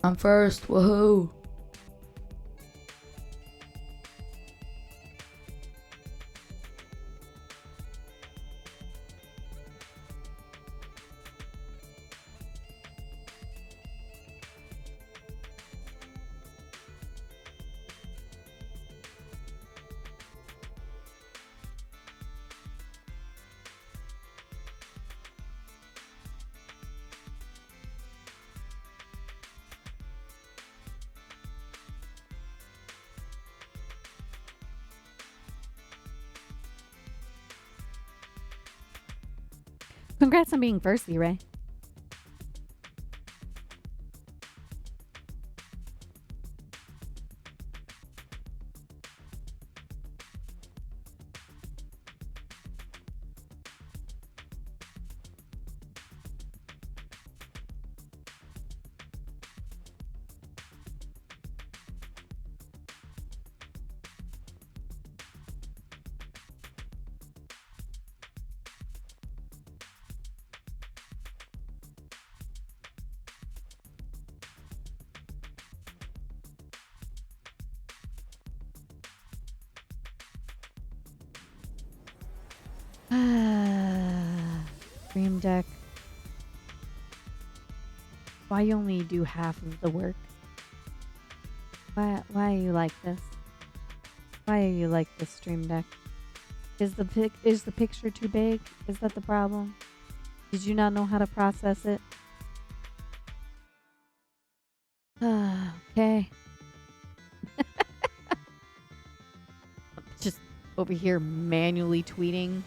I'm first. Woohoo. Congrats on being first, Z-Ray. Stream Deck. Why you only do half of the work? Why are you like this? Why are you like this, Stream Deck? Is the picture too big? Is that the problem? Did you not know how to process it? Okay. Just over here manually tweeting.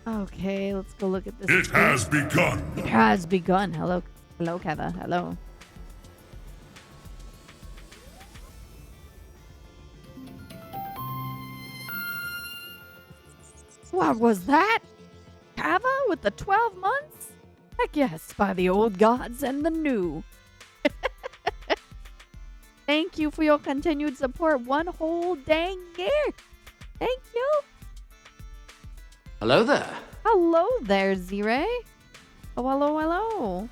Okay, let's go look at this. It has begun. It has begun. Hello, Keva. Hello. What was that? Kava with the 12 months? Heck yes, by the old gods and the new. Thank you for your continued support. One whole dang year. Thank you. Hello there. Hello there, Z-Ray. Oh, hello, hello.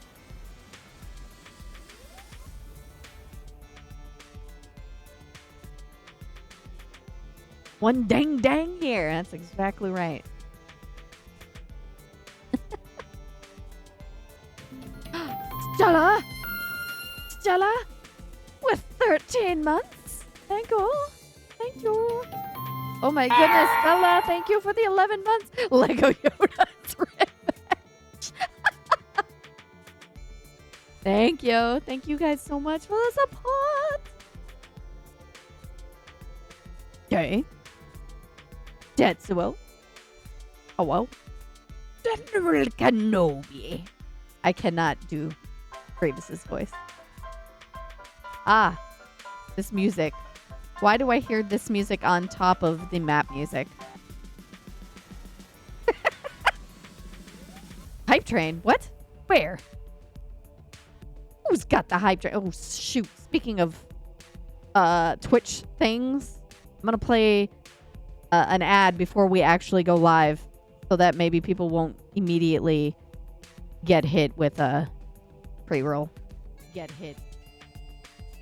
One dang year. That's exactly right. Stella? Stella? With 13 months? Thank you. Thank you. Oh my goodness, Stella, thank you for the 11 months. Lego Yoda's revenge. Thank you. Thank you guys so much for the support. Okay. Tetsuo. Oh, well. General Kenobi. I cannot do Gravis's voice. Ah, this music. Why do I hear this music on top of the map music? Hype train? What? Where? Who's got the hype train? Oh, shoot. Speaking of Twitch things, I'm going to play an ad before we actually go live so that maybe people won't immediately get hit with a pre-roll. Get hit.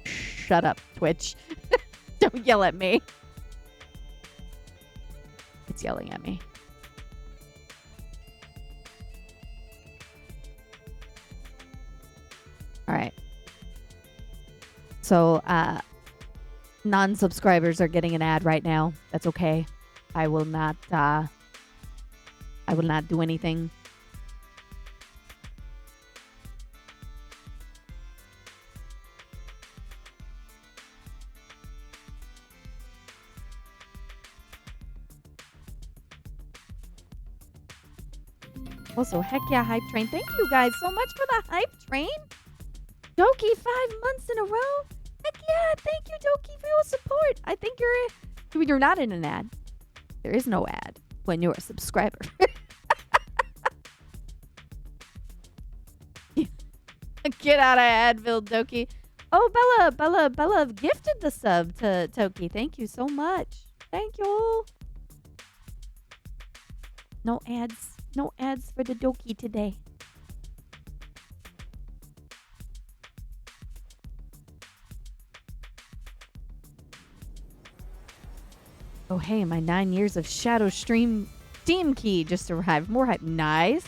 Shut up, Twitch. Don't yell at me. It's yelling at me. All right. So, non-subscribers are getting an ad right now. That's okay. I will not do anything. Also, heck yeah, Hype Train. Thank you guys so much for the Hype Train. Doki, 5 months in a row. Heck yeah, thank you, Doki, for your support. I think you're not in an ad. There is no ad when you're a subscriber. Get out of Advil, Doki. Oh, Bella gifted the sub to Toki. Thank you so much. Thank you. No ads for the Doki today. Oh, hey, my 9 years of Shadow Steam key just arrived. More hype. Nice.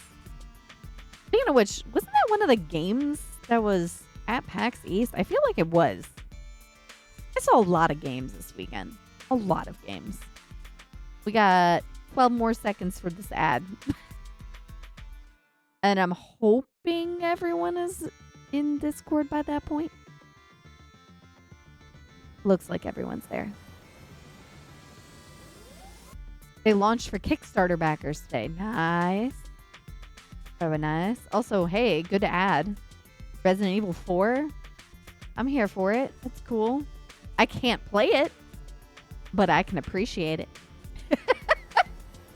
Speaking of which, wasn't that one of the games that was at PAX East? I feel like it was. I saw a lot of games this weekend. A lot of games. We got 12 more seconds for this ad. And I'm hoping everyone is in Discord by that point. Looks like everyone's there. They launched for Kickstarter backers today. Nice. Very nice. Also, hey, good ad. Resident Evil 4. I'm here for it. That's cool. I can't play it, but I can appreciate it.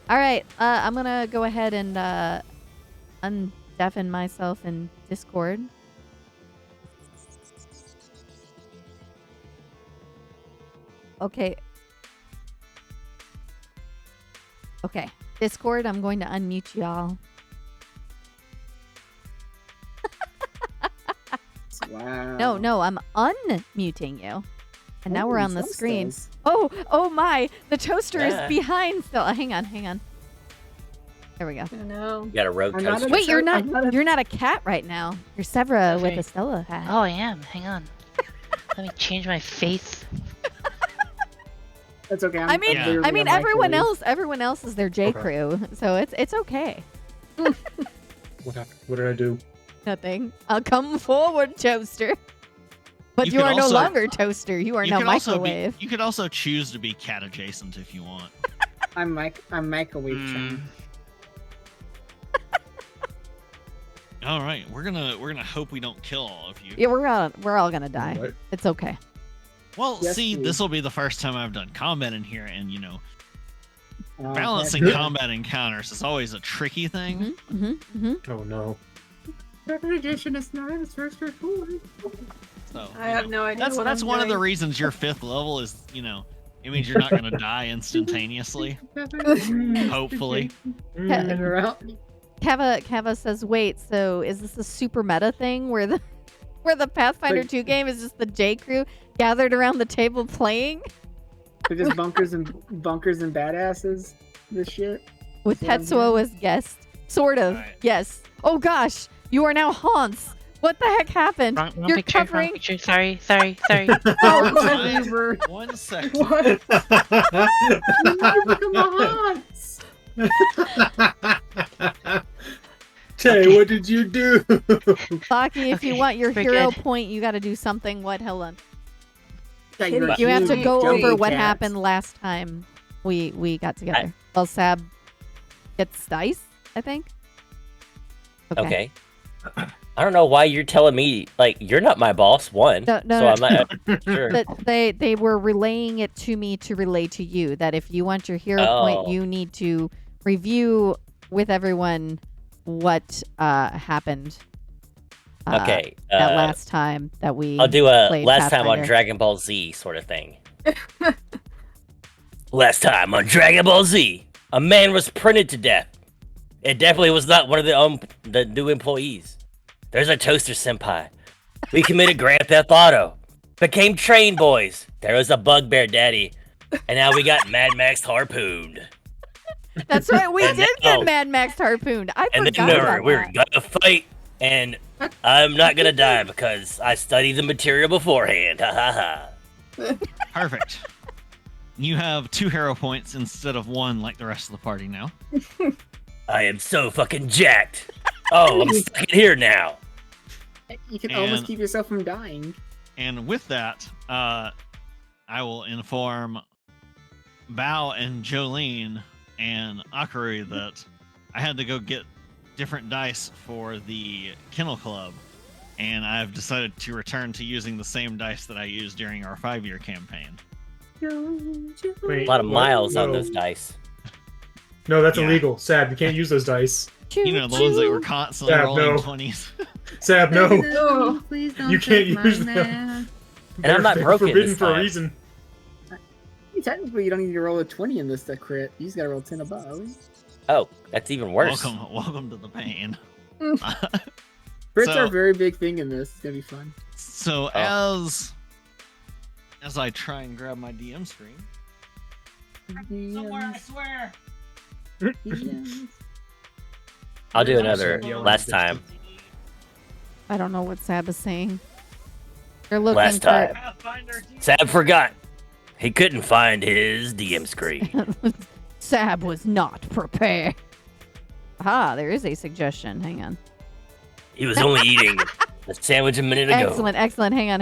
All right. I'm going to go ahead and undeafen myself in Discord. Okay. Okay. Discord, I'm going to unmute y'all. Wow. No, I'm unmuting you. And now we're on the screen. Oh my! The toaster is behind still. Hang on. There we go. Oh, no. You got a rogue toaster. Wait, you're not a cat right now. You're Severa with a Stella hat. Oh, I am. Hang on. Let me change my face. That's okay. I mean, everyone else is their J crew, so it's okay. What happened? What did I do? Nothing. I'll come forward, toaster. But you are no longer toaster. You are now microwave. You could also choose to be cat adjacent if you want. I'm microwave trained. All right, we're gonna hope we don't kill all of you. Yeah, we're all gonna die. What? It's okay. Well, Yes, see, please. this will be the first time I've done combat in here, and balancing that's- combat encounters is always a tricky thing. Oh no. Reputation is not as first report. So I have no idea. that's one of the reasons you're 5th level is it means you're not gonna die instantaneously. Hopefully. Kava says, wait, so is this a super meta thing where the Pathfinder 2 game is just the J crew gathered around the table playing? They're just bunkers and badasses. This shit. With Tetsuo as guest. Sort of. Right. Yes. Oh gosh, you are now Hans. What the heck happened? Wrong You're picture, covering. wrong picture. Sorry. Oh, One second. What? You become a Hans. Tay, what did you do? Saki, if you Okay, want your we're hero good. point, you got to do something. What, Helen? You're You have to huge, go jumpy over what cats. happened last time we got together. Well, Sab gets dice, I think. Okay. I don't know why you're telling me, like, you're not my boss, one. No, so I'm not sure. But they were relaying it to me to relay to you that if you want your hero point, you need to review with everyone what happened. Okay. That last time that we I'll do a played last time on Pathfinder. Dragon Ball Z sort of thing. Last time on Dragon Ball Z, a man was printed to death. It definitely was not one of the new employees. There's a toaster senpai. We committed Grand Theft Auto. Became train boys. There was a bugbear daddy. And now we got Mad Max harpooned. That's right, we And did then- get Mad Max harpooned. I And forgot then about we're that. gonna fight, and I'm not gonna die because I studied the material beforehand. Ha ha ha. Perfect. You have 2 hero points instead of 1 like the rest of the party now. I am so fucking jacked. Oh, I'm stuck in here now. You can almost And- keep yourself from dying. And with that, I will inform Bao and Jolene and Akari that I had to go get different dice for the Kennel Club, and I've decided to return to using the same dice that I used during our 5-year campaign. Wait, A lot of miles on no. those dice. No, that's Yeah. illegal. Sab, you can't use those dice. You know, the ones that were constantly Yeah, rolling no. 20s. Sab, no. No, please don't You can't take my use them. math. And I'm not They're broken forbidden this for a time. reason. Technically, you don't need to roll a 20 in this to crit. You just gotta roll 10 above. Oh, that's even worse. Welcome to the pain. Crits are a very big thing in this. It's gonna be fun. So as I try and grab my DM screen. Somewhere, I swear. I'll do another Yeah, last time. I don't know what Sab is saying. They're looking Last for time. Sab forgot. He couldn't find his DM screen. Sab was not prepared. Ah, there is a suggestion. Hang on. He was only eating a sandwich a minute ago. Excellent, excellent. Hang on.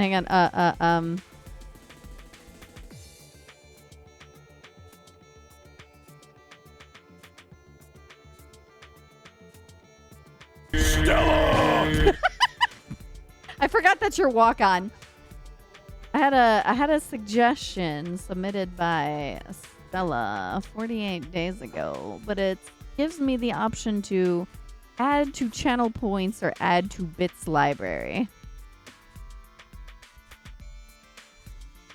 I forgot that you're walk on. I had a suggestion submitted by Stella 48 days ago, but it gives me the option to add to channel points or add to bits library.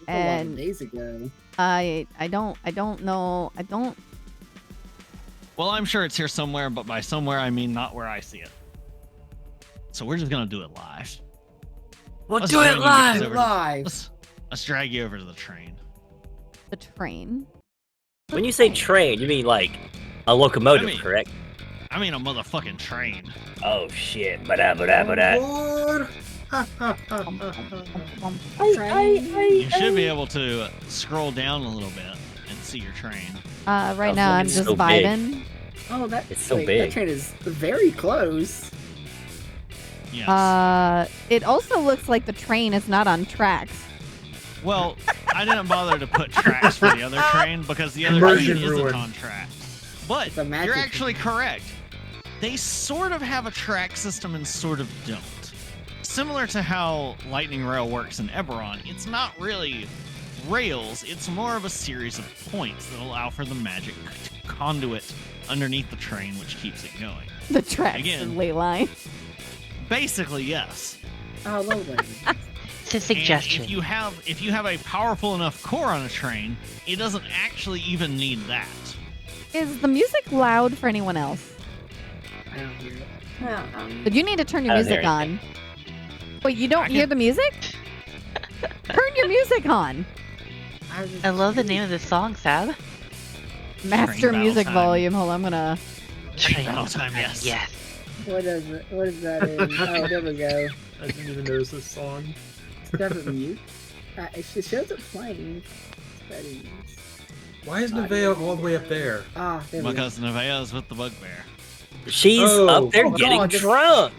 A lot And of days ago. I don't know. Well, I'm sure it's here somewhere, but by somewhere I mean not where I see it. So we're just gonna do it live. We'll Let's do drag it you guys live. over to- Live. Let's drag you over to the train. The train. When you say train, you mean like a locomotive, I mean- correct? I mean a motherfucking train. Oh shit. Ba-da-ba-da-ba-da. Lord. You should be able to scroll down a little bit and see your train. Right Oh, now I'm it's just so big. vibing. Oh, that, It's so wait, big. That train is very close. Yes. It also looks like the train is not on tracks. Well, I didn't bother to put tracks for the other train because the other Immersion train isn't ruin. on tracks. But It's a magic you're actually correct. They sort of have a track system and sort of don't. Similar to how Lightning Rail works in Eberron, it's not really rails, it's more of a series of points that allow for the magic conduit underneath the train, which keeps it going. The tracks Again. and ley line. Basically, yes. Oh, lovely. It's a And suggestion. if you have a powerful enough core on a train, it doesn't actually even need that. Is the music loud for anyone else? I don't hear it. But you need to turn your I don't music hear on. Wait, you don't I hear can- the music? Turn your music on. I love the name of the song, Sab. Master battle music time. volume. Hold on, I'm gonna. Train battle time, yes. Yes. What is it? What is that in? Oh, there we go. I didn't even notice this song. Does it mute? It shows it playing. Settings. Why is Nevaeh all the way up there? Ah, there we go. Because Nevaeh's with the bugbear. She's Oh. up there Oh, getting God, this- drunk.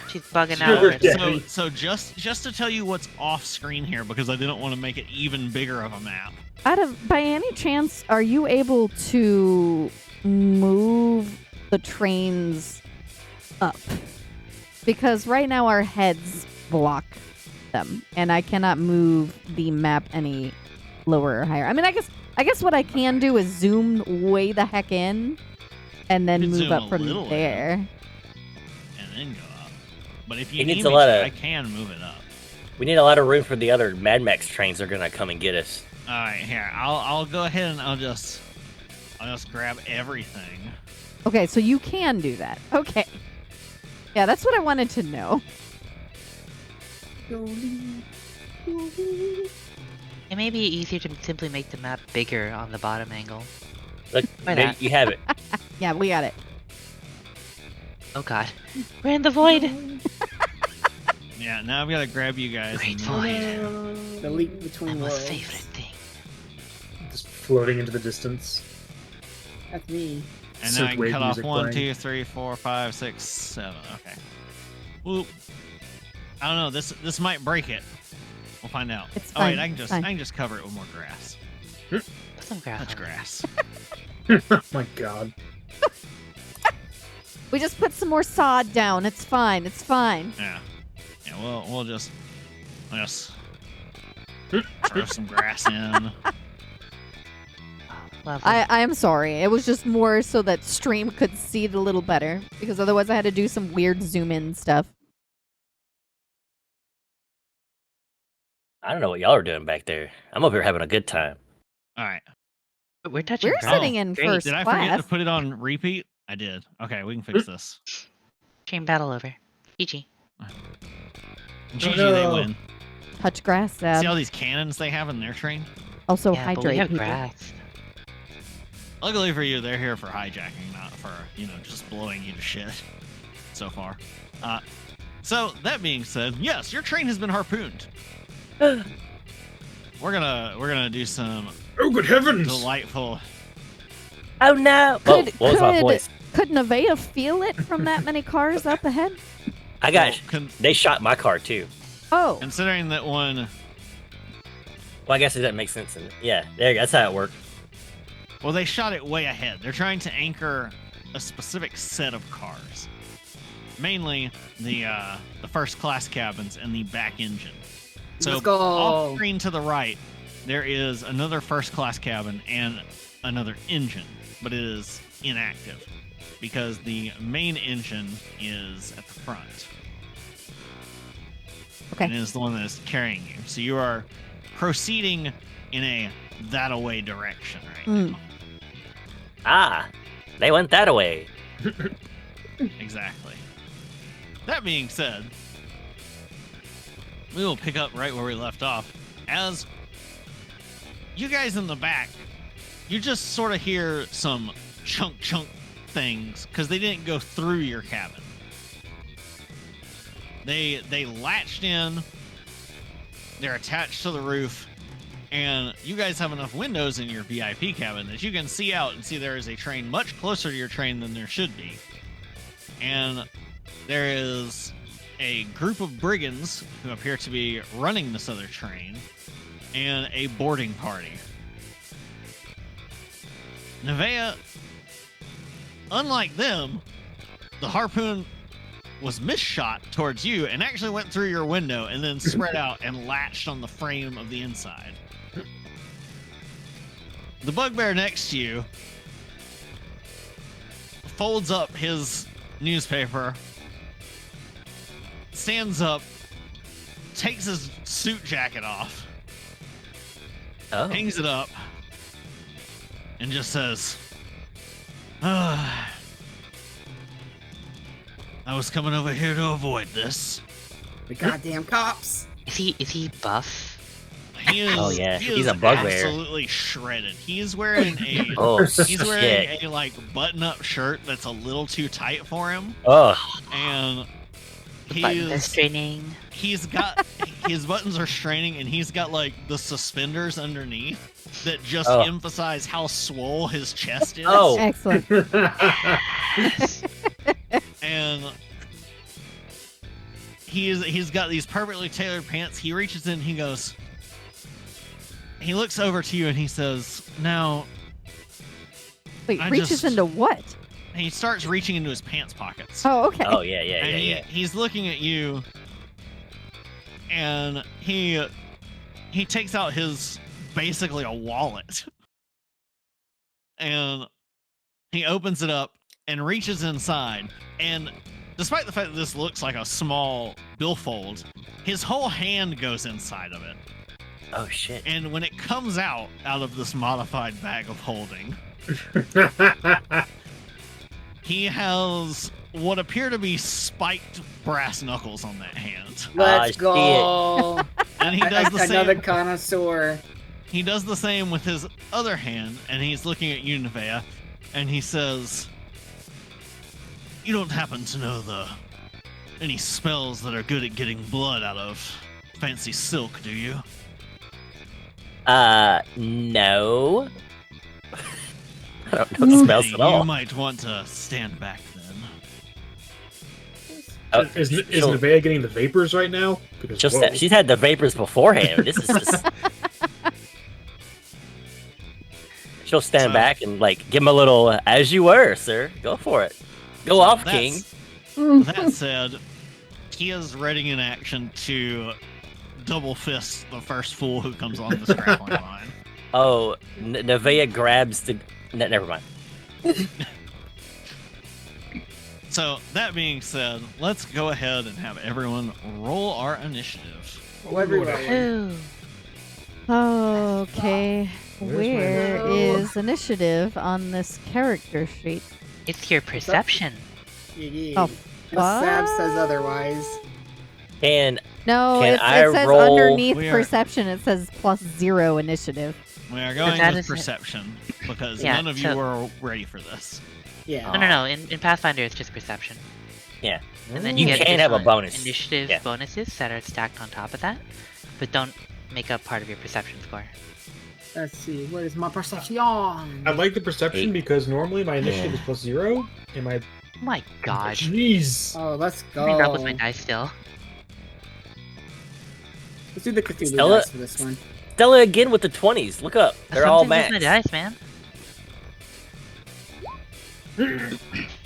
She's bugging Sugar out. already. daddy. So just to tell you what's off screen here, because I didn't want to make it even bigger of a map. By any chance, are you able to move the trains up? Because right now our heads block them, and I cannot move the map any lower or higher. I mean, I guess what I can do is zoom way the heck in, and then You can move zoom up a from little in. there. And then go up. But if you It need needs me a lot to, of- I can move it up. We need a lot of room for the other Mad Max trains that are gonna come and get us. All right, here. I'll go ahead and I'll just grab everything. Okay, so you can do that. Okay. Yeah, that's what I wanted to know. It may be easier to simply make the map bigger on the bottom angle. Look, Why there not? you have it. Yeah, we got it. Oh god. We're in the void! Yeah, now I've got to grab you guys. Great and void. The leap My between most worlds. favorite thing. Just floating into the distance. That's me. And then I can Synthwave cut off music 1, playing. 2, 3, 4, 5, 6, 7. Okay. Whoop. I don't know. This might break it. We'll find out. It's Oh wait, fine, I can it's just fine. cover it with more grass. Put some grass Much on it. grass. Oh my god. We just put some more sod down. It's fine. It's fine. Yeah. Yeah. We'll just throw some grass in. Lovely. I am sorry. It was just more so that stream could see it a little better, because otherwise I had to do some weird zoom in stuff. I don't know what y'all are doing back there. I'm over here having a good time. All right. We're touching We're grass. sitting in Great. first Did I forget class. to put it on repeat? I did. Okay, we can fix this. Train battle over. GG. GG, no. they win. Touch grass, See all Sab. these cannons they have in their train? Also yeah, but we hydrate have people. grass. Luckily for you, they're here for hijacking, not for, just blowing you to shit so far. So, that being said, yes, your train has been harpooned. We're gonna do some Oh, good heavens! delightful. Oh no! Could- What was my could- voice? Could Nevaeh feel it from that many cars up ahead? I got. Well, They shot my car too. Oh, considering that one, Well, I guess it doesn't make sense. Yeah, there. That's how it worked. well, they shot it way ahead. They're trying to anchor a specific set of cars, mainly the first class cabins and the back engine. So Let's go. off screen to the right, there is another first class cabin and another engine, but it is inactive because the main engine is at the front. Okay. And it is the one that is carrying you. So you are proceeding in a that-away direction right Mm. now. Ah, they went that away. Exactly. That being said, we will pick up right where we left off. As you guys in the back, you just sort of hear some chunk things because they didn't go through your cabin. They latched in. They're attached to the roof, and you guys have enough windows in your VIP cabin that you can see out and see there is a train much closer to your train than there should be. And there is a group of brigands who appear to be running this other train and a boarding party. Nevaeh, unlike them, the harpoon was misshot towards you and actually went through your window and then spread out and latched on the frame of the inside. The bugbear next to you folds up his newspaper, stands up, takes his suit jacket off, Oh, hangs it up, and just says, I was coming over here to avoid this. The goddamn cops. Is he buff? He is, Oh, yeah, he he's is a bugbear. absolutely shredded. He is wearing a oh he's wearing shit! a like button-up shirt that's a little too tight for him, Oh, and Buttons are straining. he's got his buttons are straining, and he's got like the suspenders underneath that just Oh. emphasize how swole his chest is. Oh. excellent. And he's got these perfectly tailored pants. He reaches in, he goes, he looks over to you and he says, now, Wait, I reaches just- into what? and he starts reaching into his pants pockets. Oh, okay. oh yeah, yeah, And yeah, yeah. he's looking at you, and he takes out his basically a wallet, and he opens it up and reaches inside. And despite the fact that this looks like a small billfold, his whole hand goes inside of it. Oh shit! And when it comes out of this modified bag of holding, he has what appear to be spiked brass knuckles on that hand. Let's shit. go. And he does the Another same. connoisseur. He does the same with his other hand, and he's looking at you, Nevaeh, and he says, "You don't happen to know any spells that are good at getting blood out of fancy silk, do you?" No. I don't know the spells at You all. might want to stand back then. Oh, Is she'll- Nevaeh getting the vapors right now? Because, whoa. she's had the vapors beforehand. This is just. She'll stand So- back and like give him a little, as you were, sir. Go for it. Go off, King. That said, he is ready in action to double fist the first fool who comes on this grappling line. Oh, Nevaeh grabs the. Never mind. So that being said, let's go ahead and have everyone roll our initiative. Well, everybody. Ooh. Okay. Where's my Where note? is initiative on this character sheet? It's your perception. Yeah. Oh, Unless Sav what? says otherwise. And No, Can it I says roll- underneath We are- perception, it says +0 initiative. We are going that with is it. perception because Yeah, none of you so- were ready for this. Yeah. No. In Pathfinder, it's just perception. yeah, And then You you, get can have a additional bonus. initiative Yeah. bonuses that are stacked on top of that, but don't make up part of your perception score. Let's see. What is my perception? I like the perception because normally my initiative is +0, and my Oh my god. jeez. Oh, let's go. I'm up with my dice still. Let's do the Cthulhu Stella- dice for this one. Stella again with the 20s. Look up, they're all Something's with max. my dice, man.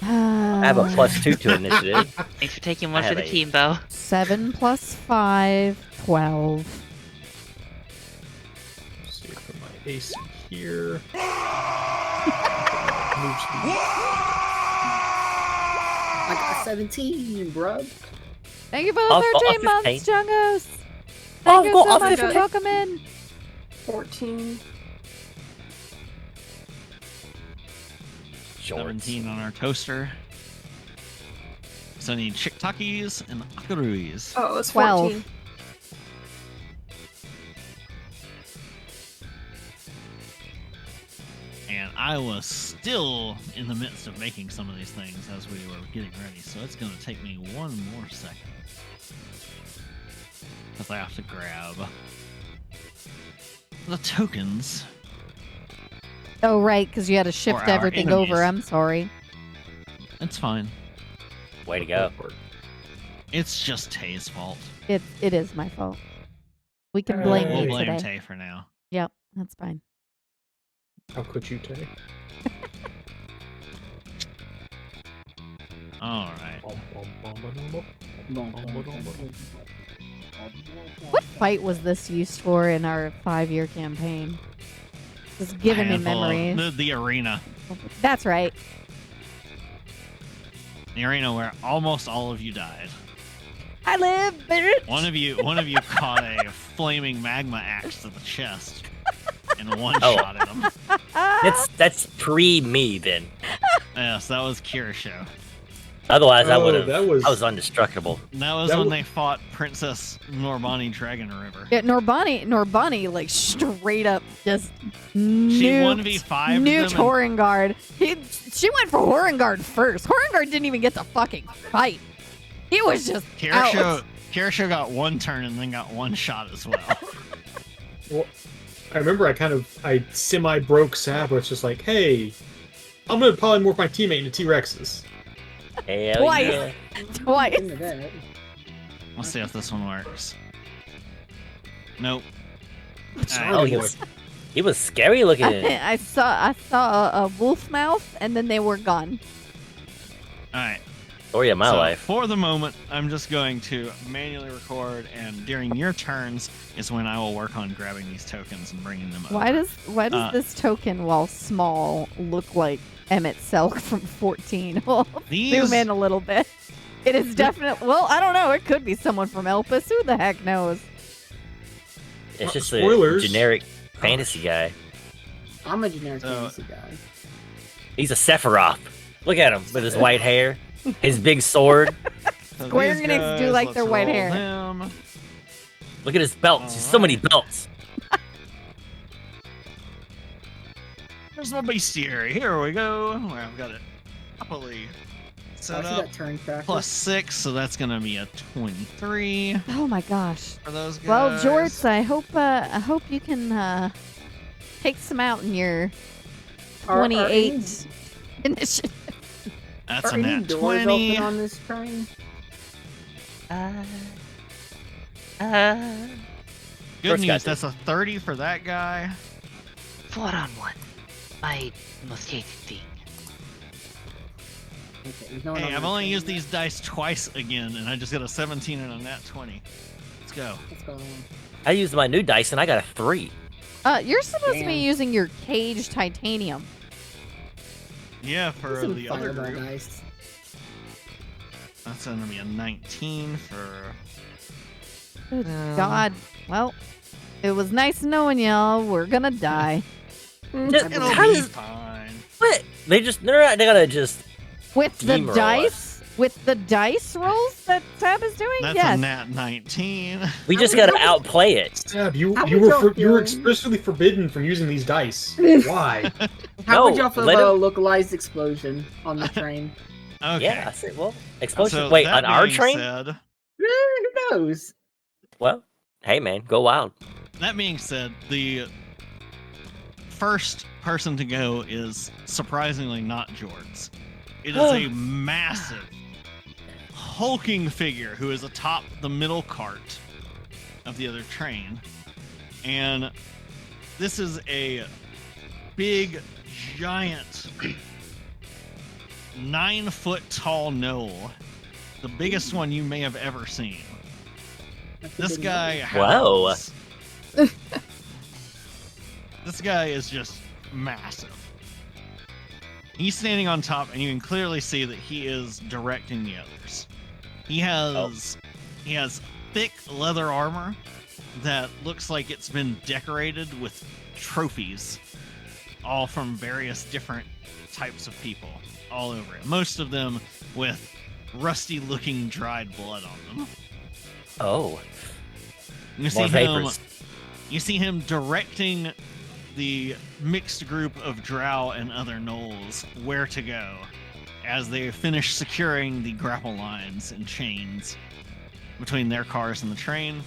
I have a +2 to initiative. Thanks for taking one I for have the a- team, Bo. 7 + 5, 12. Let's see for my AC here. Moves the- I got 17, bruh. Thank you for the Off- 13 off months, 15. Jungos. Off- Thank you go so off much for 15. welcome in. 14. 17 on our toaster. So I need chick takis and akaruis. Oh, it's 12. 14. And I was still in the midst of making some of these things as we were getting ready, so it's going to take me one more second. Because I have to grab the tokens. Oh, right, because you had to shift our everything enemies. over. I'm sorry. It's fine. Way to go. It's just Tay's fault. It is my fault. We can blame We'll me blame today. Tay for now. Yep, that's fine. How could you, Tay? All right. What fight was this used for in our 5-year campaign? Just giving me Handful of- memories. The arena. That's right. The arena where almost all of you died. I live, bitch. One of you caught a flaming magma axe to the chest and one Oh. shot at him. That's pre me then. Yes, that was Kirisho. Otherwise, I Oh, would have. that was- I was indestructible. That was That when wa- they fought Princess Norbani Dragon River. Yeah, Norbani, like straight up just She nuked, 1v5'd nuked them Horengard. She went for Horengard first. Horengard didn't even get to fucking fight. He was just out. Kirisho got one turn and then got one shot as well. Well, I remember I semi-broke Sav, where it's just like, hey, I'm gonna polymorph my teammate into T-Rexes. Hell Twice. yeah. Twice. Into that. We'll see if this one works. Nope. Sorry, Oh, boy. he was scary looking. I saw a wolf mouth, and then they were gone. All right. Story of my So, life. For the moment, I'm just going to manually record, and during your turns is when I will work on grabbing these tokens and bringing them Why over. does this token, while small, look like Emmett Selk from 14? Well, These- zoom in a little bit. It is definitely. Well, I don't know. It could be someone from Elpis. Who the heck knows? It's just Spoilers. a generic fantasy guy. I'm a generic So- fantasy guy. He's a Sephiroth. Look at him with his white hair, his big sword. So Square these Enix do guys, like let's their white roll hair. them. Look at his belts. There's so many belts. There's my bestiary. Here we go. Where I've got it happily I set see up. that turn tracker. +6, so that's gonna be a 23 Oh my gosh. for those guys. Well, Jorts, I hope you can take some out in your Are 28 initiative. That's Are a any nat doors 20. open on this train? Good First news, guy that's a 30 for that guy. 4-on-1. My most hated thing. Okay, there's no one Hey, on I've the only train used yet. these dice twice again, and I just got a 17 and a nat 20. Let's go. Let's go. I used my new dice and I got a 3. You're supposed to Damn. be using your cage titanium. Yeah, for Some the other fireball group. dice. That's gonna be a 19 for. Good God. Well, it was nice knowing y'all. We're gonna die. Just- It'll how be does- fine. what? They're gonna just. With the Steamroll dice? With the dice rolls that Sab is doing? That's yes. a nat 19. We just gotta outplay it. Sab, you How you would were y'all you were feel- explicitly forbidden from using these dice. Why? How No, would y'all feel let about a him- localized explosion on the train? Okay. Yeah, I said, well, explosion. So Wait, that on our being train? said- Who knows? Well, hey man, go wild. That being said, the first person to go is surprisingly not Jords. It is a massive, hulking figure who is atop the middle cart of the other train. And this is a big, giant, 9-foot tall knoll. The biggest one you may have ever seen. That's a This big guy Whoa. has... This guy is just massive. He's standing on top, and you can clearly see that he is directing the others. He has thick leather armor that looks like it's been decorated with trophies, all from various different types of people all over it. Most of them with rusty-looking dried blood on them. Oh, You see more him. vapors. You see him directing the mixed group of drow and other gnolls where to go as they finish securing the grapple lines and chains between their cars and the train.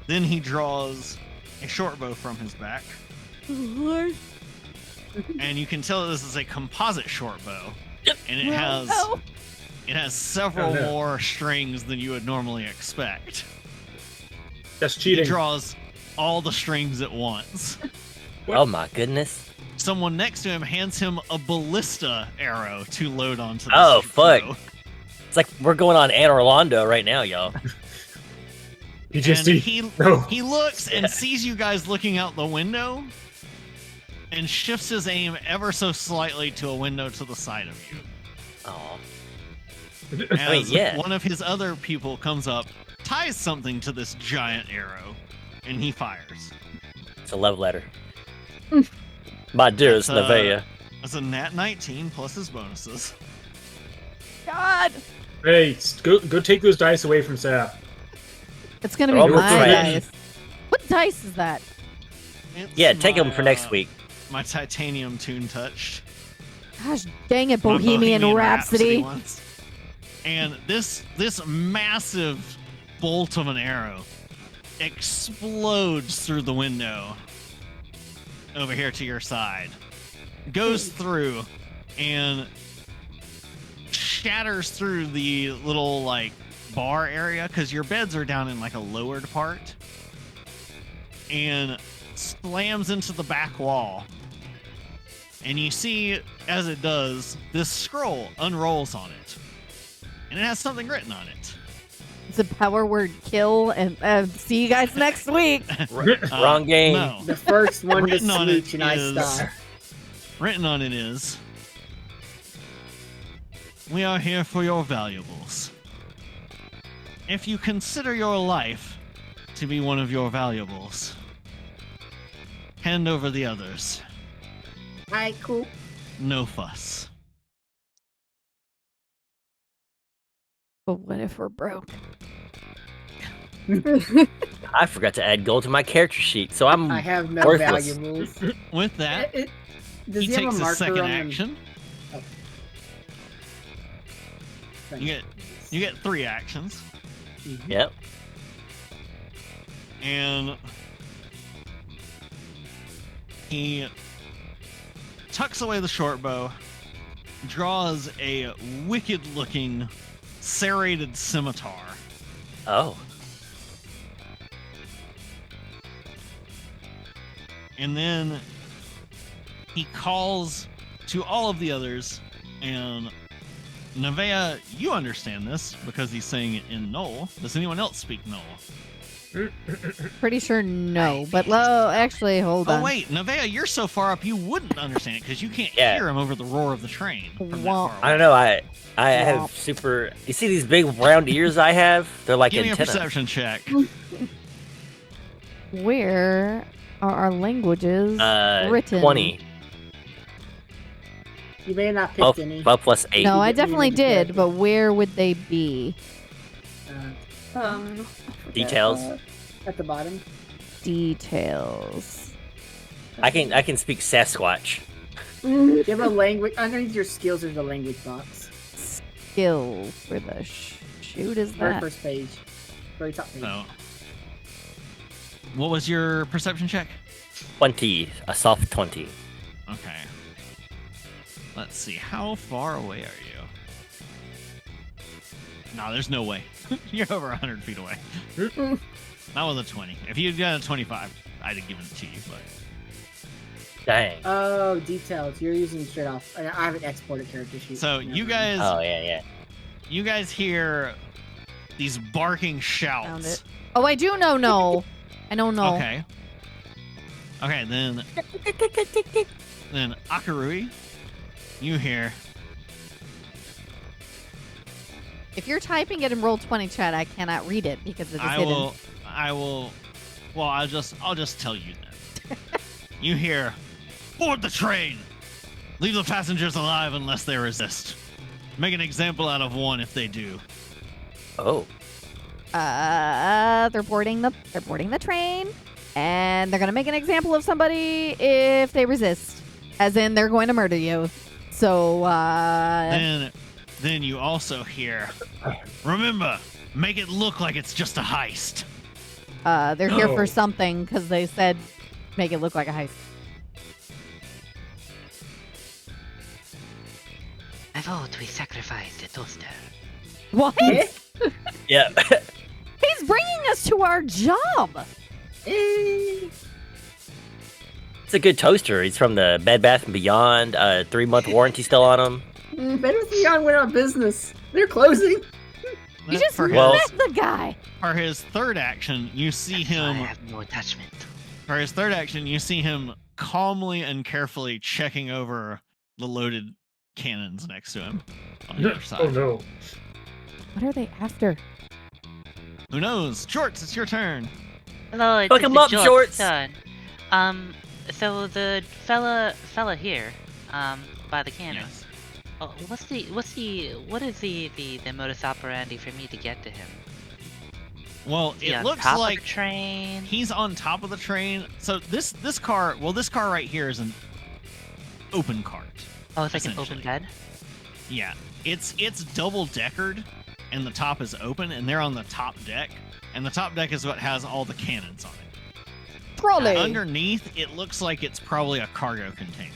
Then he draws a short bow from his back, and you can tell that this is a composite short bow, and it has several Oh, no. more strings than you would normally expect. That's He cheating. draws all the strings at once. Oh my goodness. Someone next to him hands him a ballista arrow to load onto the Oh, fuck. bow. It's like we're going on Anne Orlando right now, y'all. You just And see. he No. he looks and sees you guys looking out the window and shifts his aim ever so slightly to a window to the side of you. Oh, As yeah. one of his other people comes up, ties something to this giant arrow, and he fires. it's a love letter. My dearest That's, Nevaeh. That's a nat 19 plus his bonuses. God. Hey, go take those dice away from Sab. It's gonna They're be all my trash. dice. What dice is that? It's Yeah, take them my, for next week. My titanium tune touched. Gosh dang it, My Bohemian Rhapsody. ones. And this massive bolt of an arrow explodes through the window over here to your side, goes through and shatters through the little like bar area because your beds are down in like a lowered part, and slams into the back wall. And you see, as it does, this scroll unrolls on it, and it has something written on it. It's a power word kill, and see you guys next week. Wrong game. No. The first one to Written on it smooch and I is- stop. Written on it is, "We are here for your valuables. If you consider your life to be one of your valuables, hand over the others. Alright, cool. No fuss." But what if we're broke? I forgot to add gold to my character sheet, so I'm I have no worthless. valuables. With that, Does he he have takes a a marker second on him? action. You get 3 actions, Yep. and he tucks away the short bow, draws a wicked-looking serrated scimitar, Oh. and then he calls to all of the others, and Nevaeh, you understand this because he's saying it in Knoll. Does anyone else speak Knoll? Pretty sure no. But actually, hold on. Oh wait, Nevaeh, you're so far up you wouldn't understand it because you can't Yeah. hear him over the roar of the train. From that Womp. far I don't away. know. I have super. You see these big round ears I have? They're like Give me a antennas. perception check. Where are our languages written? 20. You may not pick 12, any. 12 plus 8. No, You I get me definitely to did, correct but where would they be? Details. At the bottom. Details. I can speak Sasquatch. You have a language underneath your skills. There's a language box. Skills. Where the shoot is Very that? first page. Very top page. So, what was your perception check? 20. A soft 20. Okay. Let's see. How far away are you? No, there's no way. You're over 100 feet away. Not with a 20. If you'd got a 25, I'd have given it to you, but... Dang. Oh, details. You're using straight off. I haven't exported character sheet. So, Never you mind. guys... Oh, yeah. You guys hear these barking shouts. Found it. Oh, I do know no. I don't know. Okay. Okay, then Akarui, you hear. If you're typing it in Roll20 chat, I cannot read it because it is hidden. Well, I'll just tell you then. You hear, board the train. Leave the passengers alive unless they resist. Make an example out of one if they do. Oh. They're boarding the train, and they're gonna make an example of somebody if they resist, as in they're going to murder you. So Then you also hear, remember, make it look like it's just a heist. they're here for something because they said make it look like a heist. I vote we sacrifice the toaster. What? Yeah. He's bringing us to our job. It's a good toaster. He's from the Bed Bath & Beyond. 3-month warranty still on him. Better Beyond went out of business. They're closing. You just for met his, the guy. for his third action, you see I him. have no attachment. For his third action, you see him calmly and carefully checking over the loaded cannons next to him on the other side. Oh no. What are they after? Who knows? Shorts, it's your turn. Hello, it's Hook 'em the up, Shorts. son. So the fella here, by the cannons. Yes. Oh, what is the modus operandi for me to get to him? Well, Is he it on looks top of like the train. he's on top of the train. So this car right here is an open cart. Oh, it's like an open essentially. bed. Yeah, it's double deckered, and the top is open, and they're on the top deck, and the top deck is what has all the cannons on it. Trolley. Underneath, it looks like it's probably a cargo container.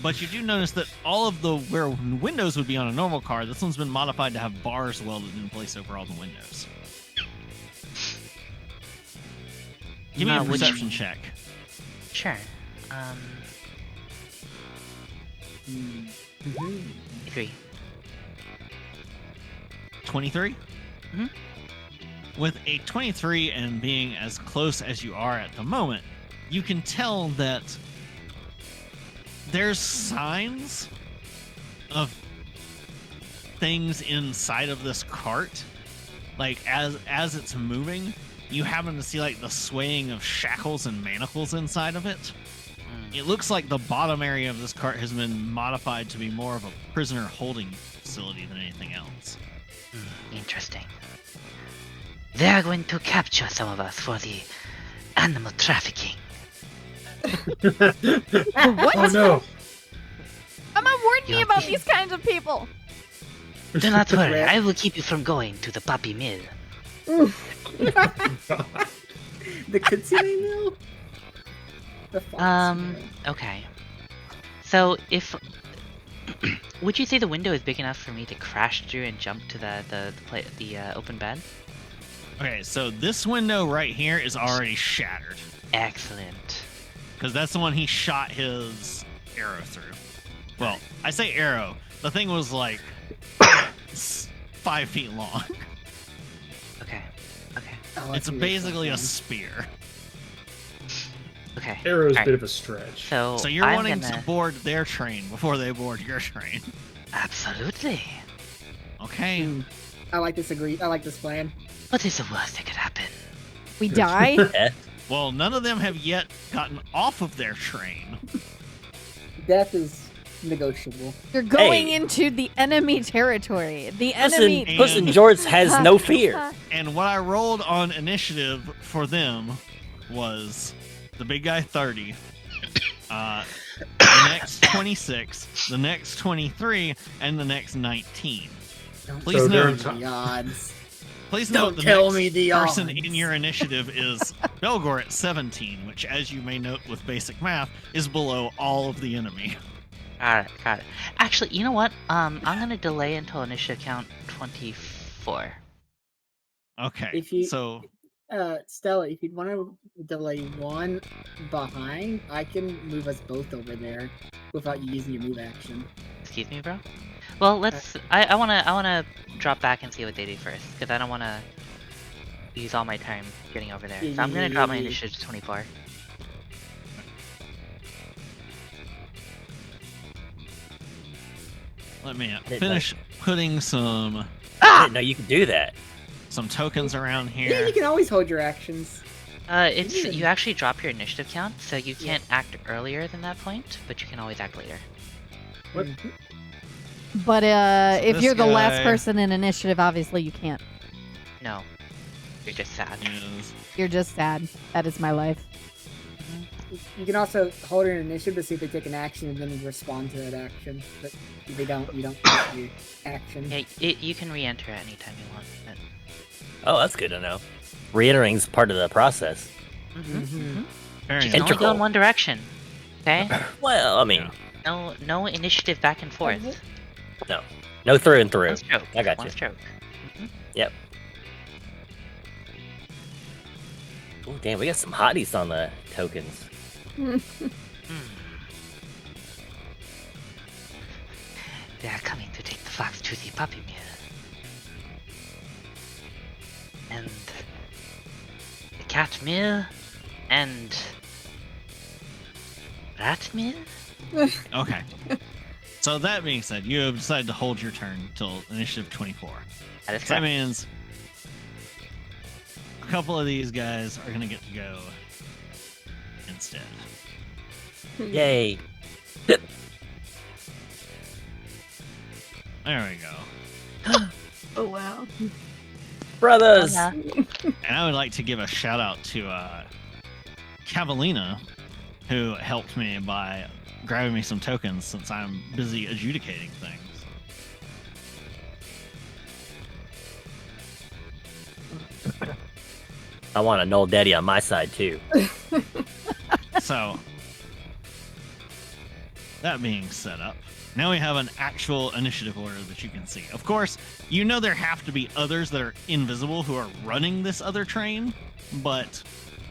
But you do notice that all of the where windows would be on a normal car, this one's been modified to have bars welded in place over all the windows. Give me a Which- perception check. Sure. 3. 23? Mhm. With a 23 and being as close as you are at the moment, you can tell that there's signs of things inside of this cart. Like as it's moving, you happen to see like the swaying of shackles and manacles inside of it. It looks like the bottom area of this cart has been modified to be more of a prisoner holding facility than anything else. Interesting. They are going to capture some of us for the animal trafficking. What? Oh no. Come on, warn me Yeah. about these kinds of people. Do not worry, I will keep you from going to the puppy mill. The Kitsune Mill? The Fox Mill. Okay. So if would you say the window is big enough for me to crash through and jump to the open bed? Okay, so this window right here is already shattered Excellent. because that's the one he shot his arrow through. Well, I say arrow. The thing was like 5 feet long. Oh, It's that's gonna be basically a fun. spear. Okay. Arrow's a Alright. bit of a stretch. So So you're I'm wanting gonna... to board their train before they board your train. Absolutely. Okay. Hmm. I like this plan. What is the worst that could happen? We die. Well, none of them have yet gotten off of their train. Death is negotiable. You're going Hey. into the enemy territory. The Puss enemy. in, Puss in George has no fear. And what I rolled on initiative for them was the big guy 30, the next 26, the next 23, and the next 19. Please So they're note, in The odds. please Don't note the tell next me the person odds. in your initiative is Belgor at 17, which, as you may note with basic math, is below all of the enemy. Got it. Actually, you know what? I'm gonna delay until initiative count 24. Okay, If you- so Stella, if you want to delay one behind, I can move us both over there without you using your move action. Excuse me, bro. Well, let's. I wanna drop back and see what they do first, because I don't wanna use all my time getting over there. So I'm gonna drop my initiative to 24. let me Didn't finish putting some I didn't know you could do that. tokens around Yeah, here. you can always hold your actions. It's Yeah. you actually drop your initiative count, so you can't act earlier than that point, but you can always act later. What? But So if this you're the last guy- person in initiative, obviously you can't. No, you're just sad. Is You're just sad. That is my life. You can also hold your initiative to see if they take an action and then you respond to that action. But if they don't, you don't take your action. Yeah, you can re-enter at any time you want. But... Oh, that's good to know. Re-entering is part of the process. very You can only go Integral. in one direction. Okay? Well, I mean, Yeah. No initiative back and forth. no through and through. One stroke. I got One you. stroke. Oh, damn, we got some hotties on the tokens. Hmm. They are coming to take the fox to the puppy mill. And the cat mill and rat mill? Okay. So that being said, you have decided to hold your turn till initiative 24. That is So that correct. means a couple of these guys are gonna get to go instead. Yay. There we go. Oh wow. Brothers. Yeah. And I would like to give a shout out to Cavallina, who helped me by grabbing me some tokens since I'm busy adjudicating things. I want a Null Daddy on my side, too. So, that being set up, now we have an actual initiative order that you can see. Of course, you know there have to be others that are invisible who are running this other train, but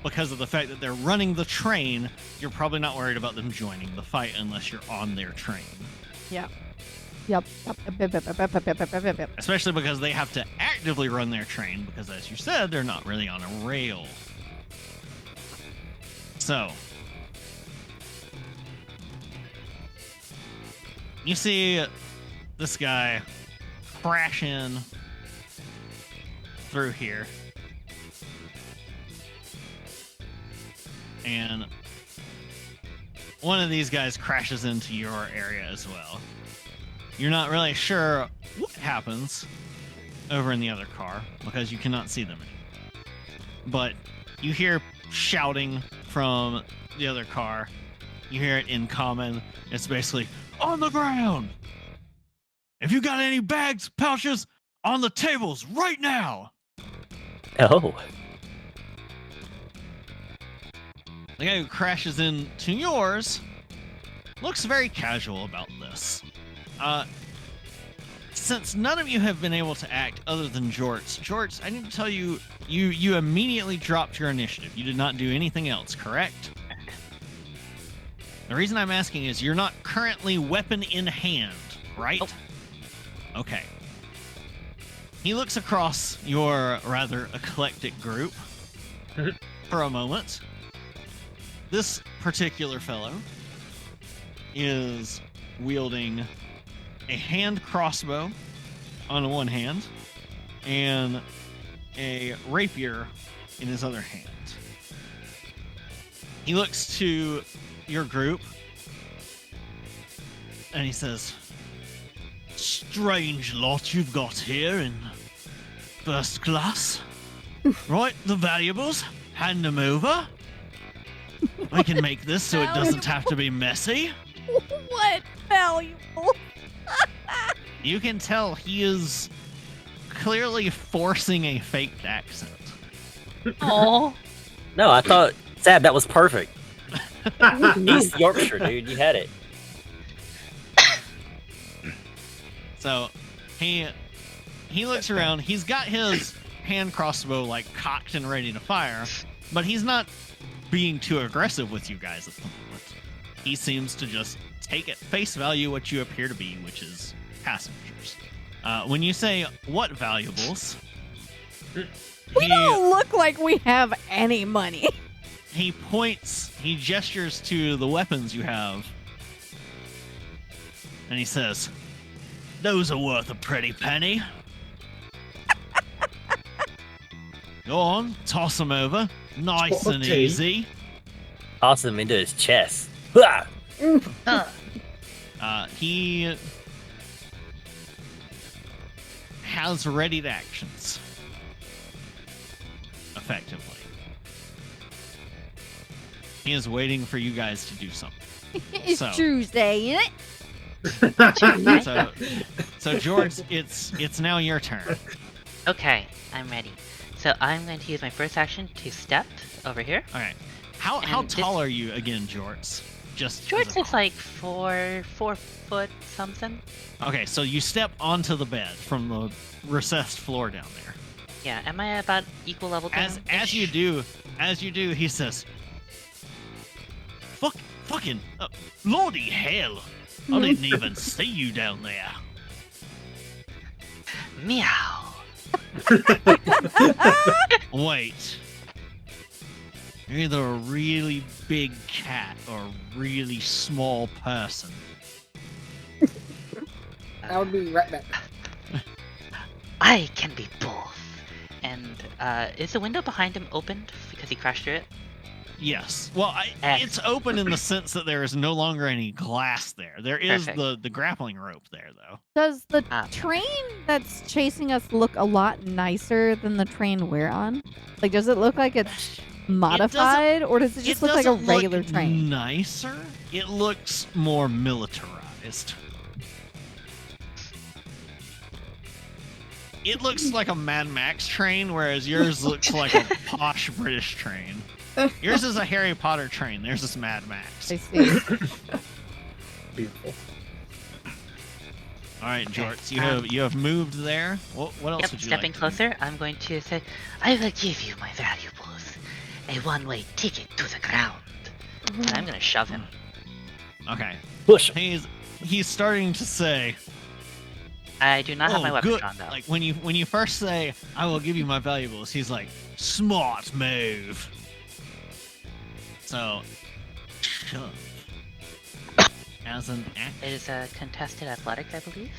because of the fact that they're running the train, you're probably not worried about them joining the fight unless you're on their train. Yep. Especially because they have to actively run their train, because as you said, they're not really on a rail. So, you see this guy crash in through here. And one of these guys crashes into your area as well. You're not really sure what happens over in the other car because you cannot see them anymore. But you hear shouting from the other car. You hear it in common. It's basically, on the ground! If you got any bags, pouches, on the tables right now! Oh. The guy who crashes into yours looks very casual about this. Since none of you have been able to act other than Jorts, I need to tell you, you immediately dropped your initiative. You did not do anything else, correct? The reason I'm asking is you're not currently weapon in hand, right? Nope. Okay. He looks across your rather eclectic group for a moment. This particular fellow is wielding a hand crossbow on one hand and a rapier in his other hand. He looks to your group and he says, "Strange lot you've got here in first class. Right, the valuables, hand them over. We can make this so it doesn't have to be messy." What valuable? You can tell he is clearly forcing a faked accent. Oh. No, I thought, Sab, that was perfect. East Yorkshire, dude. You had it. So he looks around. He's got his hand crossbow like cocked and ready to fire, but he's not being too aggressive with you guys at the moment. He seems to just take at face value what you appear to be, which is passengers. When you say what valuables, We don't look like we have any money. he gestures to the weapons you have, and he says, "Those are worth a pretty penny." Go on, toss them over. Nice and Okay. easy. Toss him into his chest. Hua! He has readied actions. Effectively. He is waiting for you guys to do something. It's So- Tuesday, ain't it? So George, it's now your turn. Okay, I'm ready. So I'm going to use my first action to step over here. Okay. How And tall are you again, Jorts? Just George as a- is like 4 foot something. Okay, so you step onto the bed from the recessed floor down there. Yeah, am I about equal level to him? As you do, he says, fucking, lordy hell, I didn't even see you down there." Meow. Wait. You're either a really big cat or a really small person. That would be right back. I can be both. And is the window behind him opened because he crashed through it? Yes. Well, Excellent. it's open in the sense that there is no longer any glass there. There is Perfect. the grappling rope there, though. Does the Ah. train that's chasing us look a lot nicer than the train we're on? Like, does it look like it's modified, or does it just look like a doesn't regular look train? nicer. It looks more militarized. It looks like a Mad Max train, whereas yours looks like a posh British train. Yours is a Harry Potter train. Theirs is Mad Max. I see. Beautiful. All right, Okay, Jorts, you have moved there. What else Yep, would you stepping like to do? closer, I'm going to say, I will give you my valuables. A one-way ticket to the ground. And I'm gonna shove him. Okay. Push him. He's starting to say, I do not have my weapon good. drawn though. Like when you first say, "I will give you my valuables," he's like, "Smart move." So, shove. As an act, It is a contested athletics, I believe.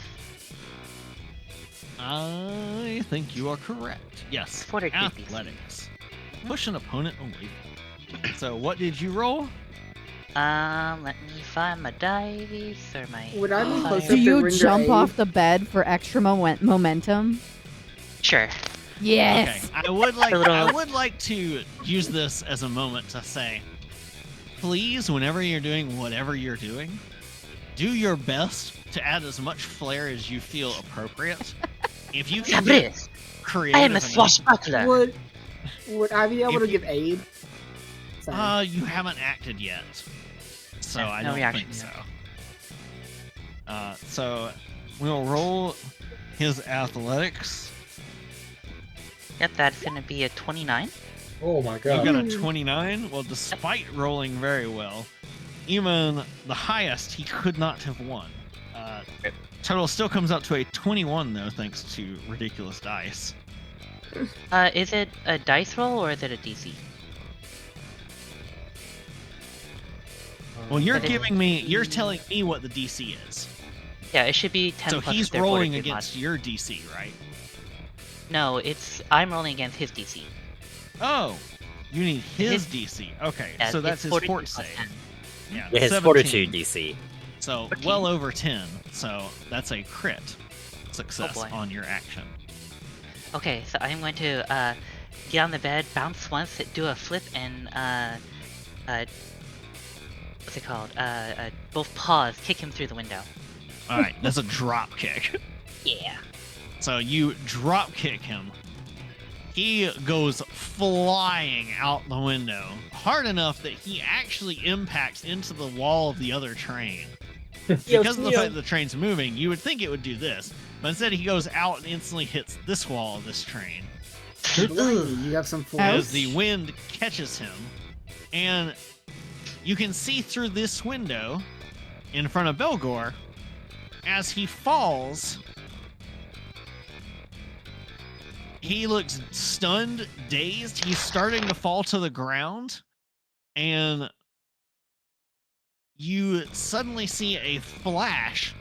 I think you are correct. Yes. Fortitude DC. Athletics. Push an opponent away. So, what did you roll? Let me find my dice or my. Would I be fire. closer Do to you render jump aid? off the bed for extra momentum? Sure. Yes. Okay. I would like to use this as a moment to say, please, whenever you're doing whatever you're doing, do your best to add as much flair as you feel appropriate. If you can get Fabrice, creative I am a enough- swashbuckler. Would I be able If to you- give aid? Sorry. You haven't acted yet, so Yeah, I no don't reaction think yet. so. So we'll roll his athletics. Yep, that's gonna be a 29. Oh my You god. got a 29. Well, despite rolling very well, even the highest he could not have won. Total still comes up to a 21 though, thanks to ridiculous dice. Is it a dice roll or is it a DC? Well, you're But it- you're telling me what the DC is. Yeah, it should be 10 So plus he's their rolling fortitude against mod. your DC, right? No, I'm rolling against his DC. Oh, you need his His- DC. Okay, Yeah, so it's that's his fortitude fort plus save. 10. Yeah, Yeah, his 17. fortitude DC. So 14. well over 10. So that's a crit success boy. on your action. Okay, so I'm going to get on the bed, bounce once, do a flip, and what's it called? Both paws kick him through the window. All right, that's a drop kick. Yeah. So you drop kick him. He goes flying out the window, hard enough that he actually impacts into the wall of the other train. Because of the fact that the train's moving, you would think it would do this, but instead he goes out and instantly hits this wall of this train. You have some force. As the wind catches him, and you can see through this window in front of Belgor as he falls. He looks stunned, dazed. He's starting to fall to the ground, and you suddenly see a flash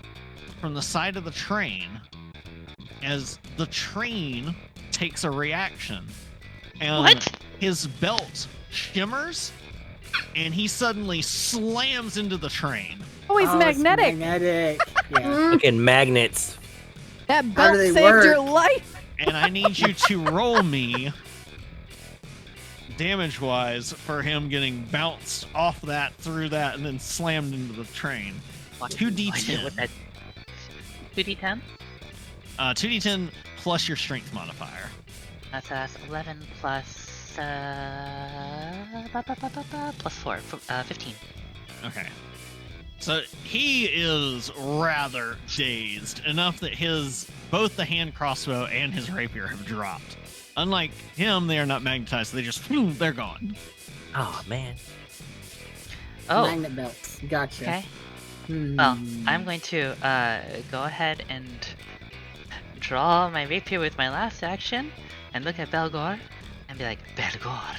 from the side of the train as the train takes a reaction. And What? his belt shimmers, and he suddenly slams into the train. Oh, he's It's magnetic. magnetic. Yeah. Fucking magnets. That How belt do they saved your work? life. And I need you to roll me damage-wise for him getting bounced off that, through that, and then slammed into the train. 2d10. 2d10? 2d10 plus your strength modifier. That's 11 plus plus 4, 15. Okay. So he is rather dazed, enough that both the hand crossbow and his rapier have dropped. Unlike him, they are not magnetized, so they're gone. Oh man. Oh, Magnet belts. Gotcha. okay. Hmm. Well, I'm going to go ahead and draw my rapier with my last action and look at Belgor and be like, Belgor,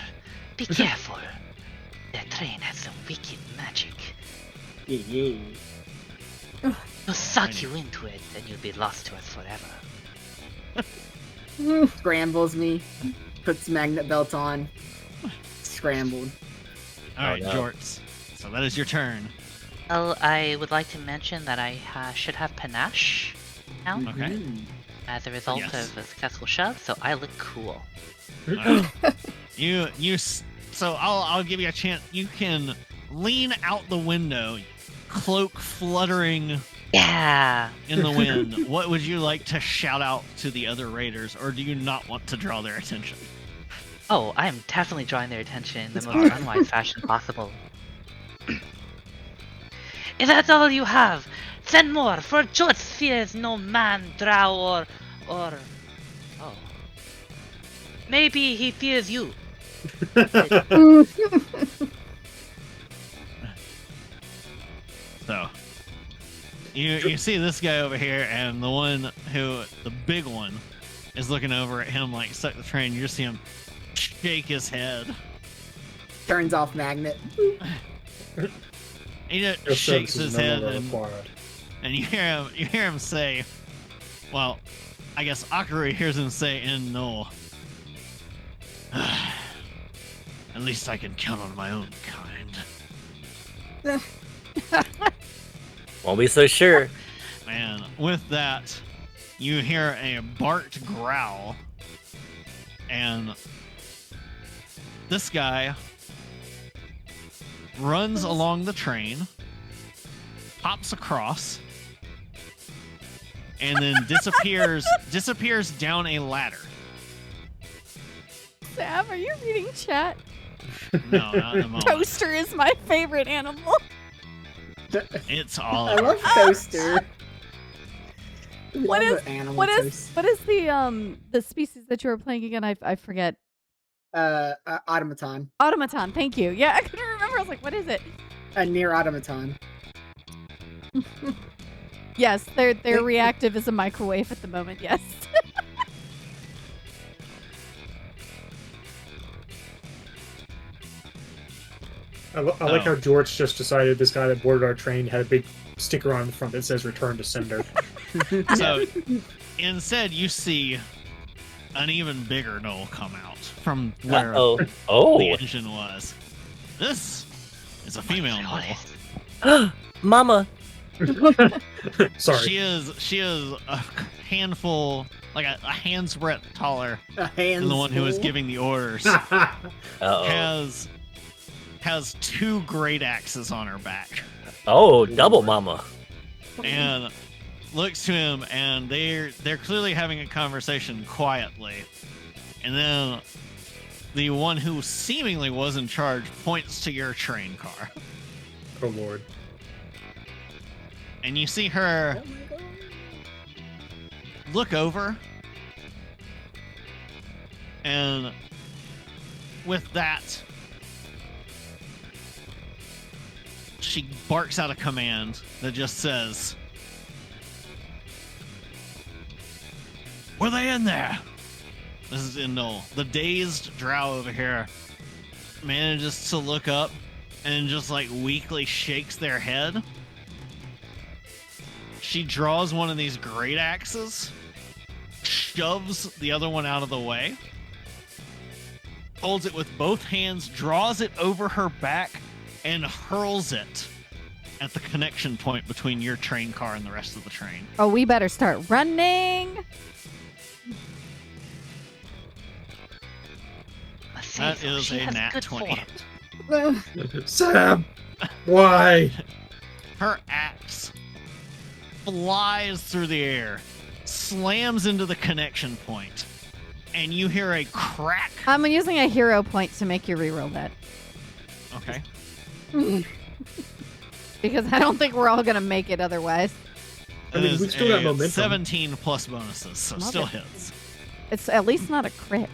be careful. That train has some wicked magic. Yeah. It'll suck you into it and you'll be lost to us forever. Scrambles me. Puts magnet belt on. Scrambled. All right, no. Jorts. So that is your turn. Well, I would like to mention that I should have panache now Okay. as a result Yes. of a successful shove, so I look cool. So I'll give you a chance. You can lean out the window, cloak fluttering Yeah! in the wind. What would you like to shout out to the other raiders, or do you not want to draw their attention? Oh, I'm definitely drawing their attention in the most unwise fashion possible. If that's all you have, send more, for George fears no man, drow, or... Oh. Maybe he fears you. So you see this guy over here, and the big one, is looking over at him like stuck the train. You just see him shake his head. Turns off magnet. He just Your shakes services his no head, longer and required. you hear him say, well, I guess Akari hears him say in Null, at least I can count on my own kind. Won't be so sure. And with that, you hear a barked growl, and this guy runs along the train, hops across, and then disappears down a ladder. Sav, are you reading chat? No, not in a moment. Toaster is my favorite animal. It's all I love toaster. What Love is- the animal What is toast. the species that you were playing again? I forget. Automaton. Automaton. Thank you. Yeah, I couldn't remember. I was like, what is it? A near automaton. Yes, they're reactive as a microwave at the moment. Yes. I like how George just decided this guy that boarded our train had a big sticker on the front that says "Return to Sender." So instead, you see an even bigger knoll come out from where the engine was. This is a female knoll. Mama. Sorry. She is a handful, like a hand's breadth taller than the one who was giving the orders. Has two great axes on her back. Oh, double mama. And looks to him, and they're clearly having a conversation quietly. And then the one who seemingly was in charge points to your train car. Oh Lord. And you see her look over, and with that, she barks out a command that just says, "Were they in there?" This is in Knoll. The dazed drow over here manages to look up and just like weakly shakes their head. She draws one of these great axes, shoves the other one out of the way, holds it with both hands, draws it over her back, and hurls it at the connection point between your train car and the rest of the train. Oh, we better start running. That is a nat 20. Sam, why? Her axe flies through the air, slams into the connection point, and you hear a crack. I'm using a hero point to make you reroll that. Okay. Because I don't think we're all going to make it otherwise. I mean, we still got momentum. 17 plus bonuses, so still hits. It's at least not a crit.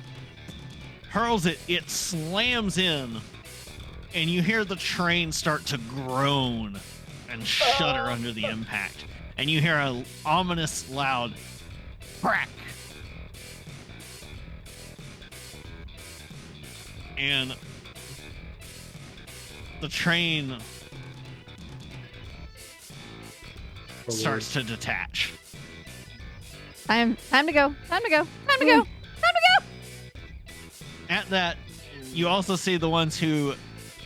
Hurls it, it slams in, and you hear the train start to groan and shudder under the impact. And you hear an ominous, loud crack. And the train starts to detach. Time to go. Time to go. Time to go. Time to go. At that, you also see the ones who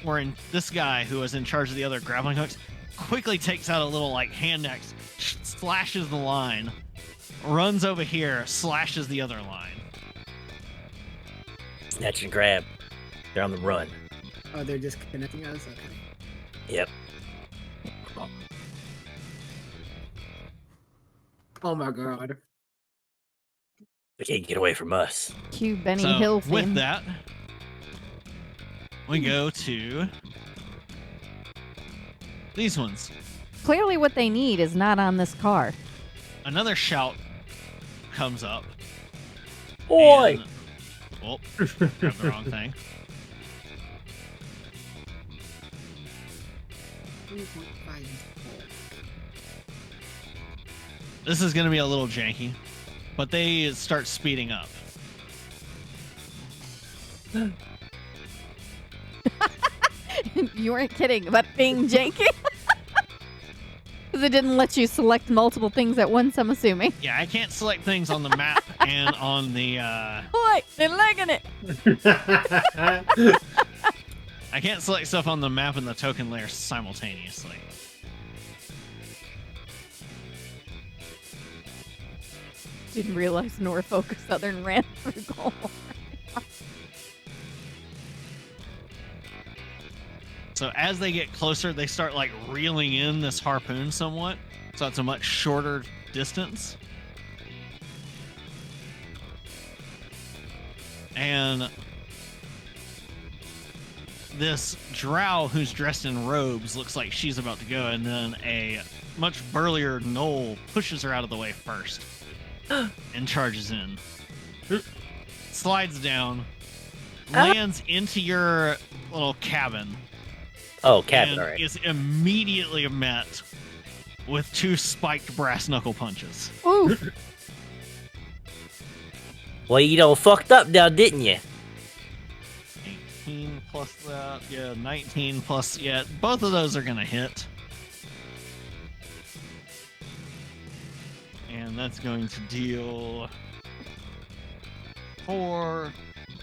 were in. This guy who was in charge of the other grappling hooks quickly takes out a little like hand axe, slashes the line, runs over here, slashes the other line. Snatch and grab. They're on the run. Oh, they're just connecting us? Okay. Yep. Oh my god. They can't get away from us. Cue Benny So Hill with theme. that, we go to these ones. Clearly what they need is not on this car. Another shout comes up. Oi! And, oh, grabbed the wrong thing. 3.5. This is going to be a little janky, but they start speeding up. You weren't kidding about being janky. Because it didn't let you select multiple things at once, I'm assuming. Yeah, I can't select things on the map and on the, Boy, they're legging it. I can't select stuff on the map and the token layer simultaneously. Didn't realize Norfolk Southern ran through goal. So as they get closer, they start like reeling in this harpoon somewhat. So it's a much shorter distance. And this drow who's dressed in robes looks like she's about to go, and then a much burlier gnoll pushes her out of the way first and charges in. Slides down, lands into your little cabin. Oh, cabin, And alright. is immediately met with 2 spiked brass knuckle punches. Ooh. Well, you done fucked up now, didn't you? 18 plus that, yeah, 19 plus, yeah, both of those are gonna hit. And that's going to deal 4,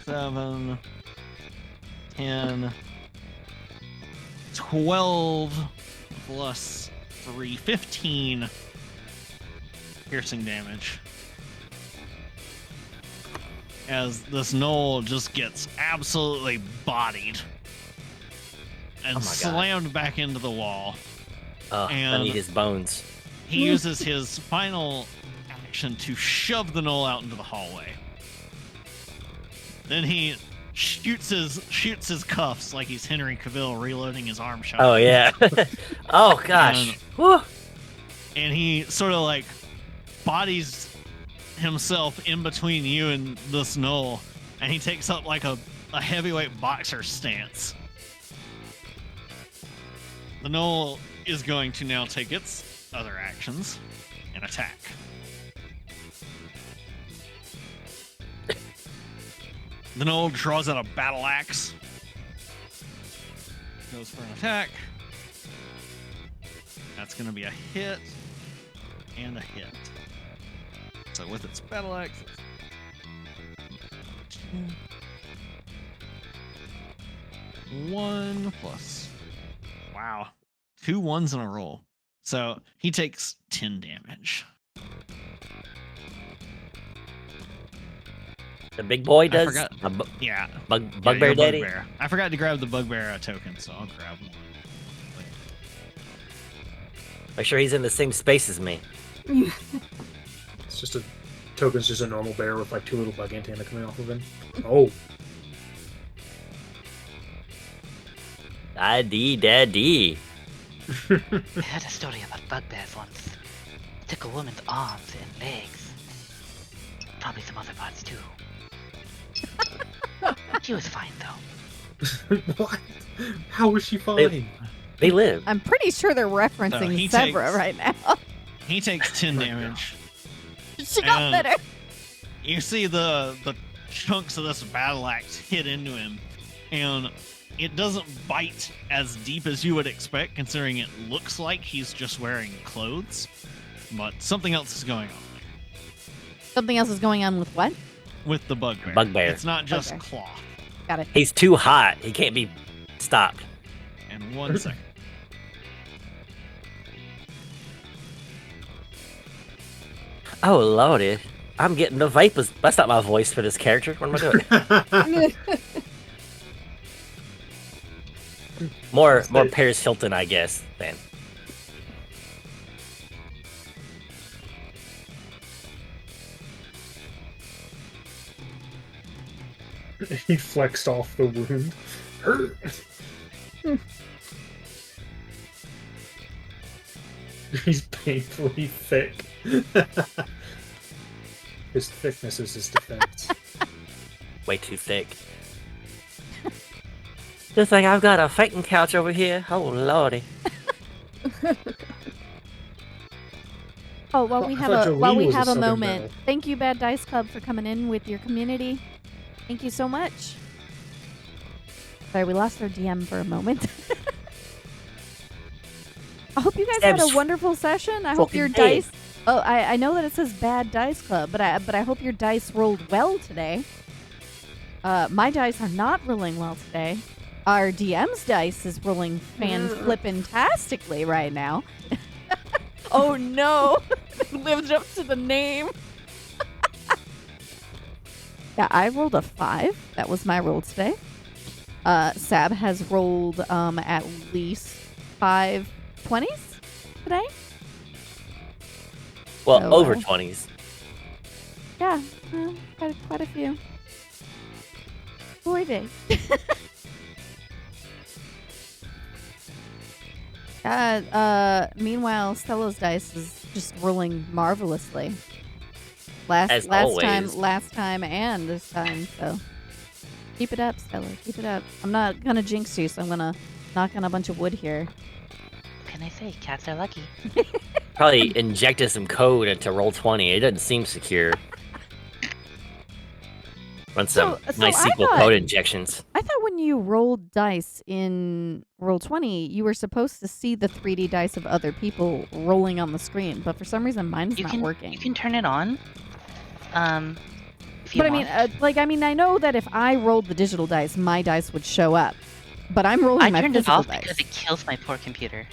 7, 10, 12 plus 3, 15 piercing damage. As this gnoll just gets absolutely bodied and Oh my God. slammed back into the wall. Oh, I And- need his bones. He uses his final action to shove the gnoll out into the hallway. Then he shoots his cuffs like he's Henry Cavill reloading his arm shot. Oh yeah. Oh gosh. And- Whew. And he sort of like bodies himself in between you and this gnoll, and he takes up like a heavyweight boxer stance. The gnoll is going to now take its other actions and attack. The gnoll draws out a battle axe. Goes for an attack. That's going to be a hit and a hit. So with its battle axe, it's 1 plus. Wow. 2 1s in a row. So he takes 10 damage. The big boy does. forgot- A Yeah. bugbear yeah, daddy. Bugbear. I forgot to grab the bugbear token, so I'll grab one. Make sure he's in the same space as me. It's just a token's just a normal bear with like 2 little bug antenna coming off of him. Oh, Daddy. I heard a story about bugbears once. It took a woman's arms and legs. Probably some other parts too. She was fine though. what? How was she fine? They live. I'm pretty sure they're referencing he Severa takes- right now. He takes 10 damage. She got And- better. You see the chunks of this battle axe hit into him, and it doesn't bite as deep as you would expect, considering it looks like he's just wearing clothes. But something else is going on Something else is going on with what? with the bugbear. Bugbear. It's not just Okay. cloth. Got it. He's too hot. He can't be stopped. And 1 second. Oh lordy. I'm getting the vapors. That's not my voice for this character. What am I doing? More Paris Hilton, I guess. Then. He flexed off the wound. Hurt. He's painfully thick. His thickness is his defense. Way too thick. Just like I've got a fainting couch over here. Oh lordy. Oh, while we I have thought a while Jolene we was a have a Southern moment, belle. thank you, Bad Dice Club, for coming in with your community. Thank you so much. Sorry, we lost our DM for a moment. I hope you guys had a Stabs wonderful session. I hope fucking your dead. dice. Oh, I know that it says Bad Dice Club, but I hope your dice rolled well today. My dice are not rolling well today. Our DM's dice is rolling fan-flippin-tastically right now. Oh no! Lived up to the name. Yeah, I rolled a 5. That was my roll today. Sab has rolled at least 5 20s today. Well, So, over 20s. Yeah, quite a few. Boy, day. Meanwhile, Stella's dice is just rolling marvelously. As always. Last time, and this time. So keep it up, Stella. Keep it up. I'm not gonna jinx you, so I'm gonna knock on a bunch of wood here. can I say? Cats are lucky. Probably injected some code into Roll20. It doesn't seem secure. Run some So nice I SQL thought- code injections. I thought when you rolled dice in Roll20, you were supposed to see the 3D dice of other people rolling on the screen, but for some reason mine's not working. You can turn it on. If you But want. I mean, I know that if I rolled the digital dice, my dice would show up. But I'm rolling I my turned it physical off dice. because it kills my poor computer.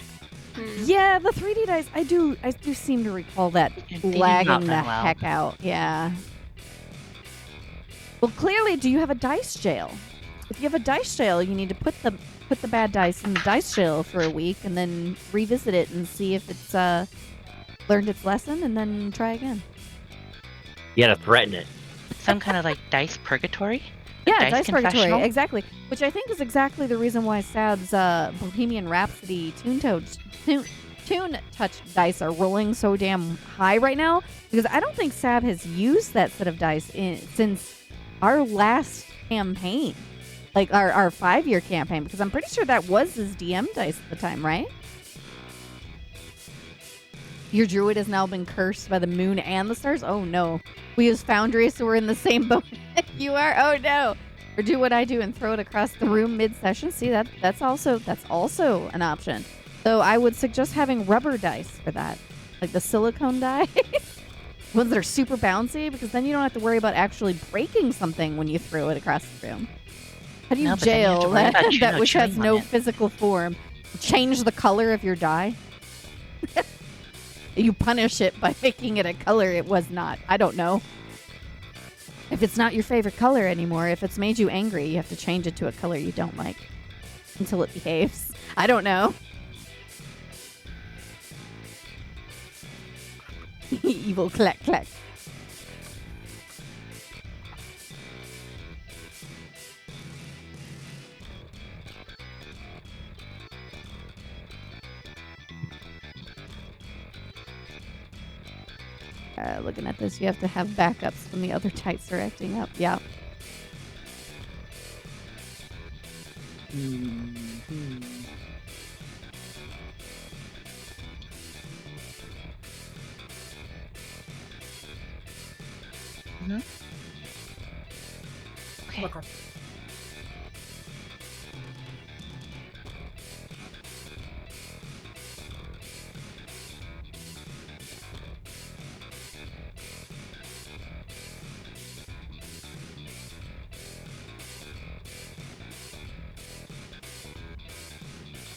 Yeah, the 3D dice. I do seem to recall that They do not lagging the run well. heck out. Yeah. Well, clearly, do you have a dice jail? If you have a dice jail, you need to put the bad dice in the dice jail for a week and then revisit it and see if it's learned its lesson and then try again. You gotta threaten it. Some kind of like dice purgatory. Yeah, Dice dice purgatory, confessional? exactly. Which I think is exactly the reason why Sab's Bohemian Rhapsody Tune Touch dice are rolling so damn high right now, because I don't think Sab has used that set of dice since our last campaign, like our 5-year campaign, because I'm pretty sure that was his DM dice at the time, right? Your druid has now been cursed by the moon and the stars? Oh no. We use Foundry, so we're in the same boat you are? Oh no. Or do what I do and throw it across the room mid-session? See, that's also an option. So I would suggest having rubber dice for that. Like the silicone die. Ones that are super bouncy, because then you don't have to worry about actually breaking something when you throw it across the room. How do you No, but then you have to jail worry about that which has chewing on no it. physical form? Change the color of your die? You punish it by making it a color it was not. I don't know. If it's not your favorite color anymore, if it's made you angry, you have to change it to a color you don't like until it behaves. I don't know. Evil clack clack. Looking at this, you have to have backups when the other types are acting up. Yeah. Okay.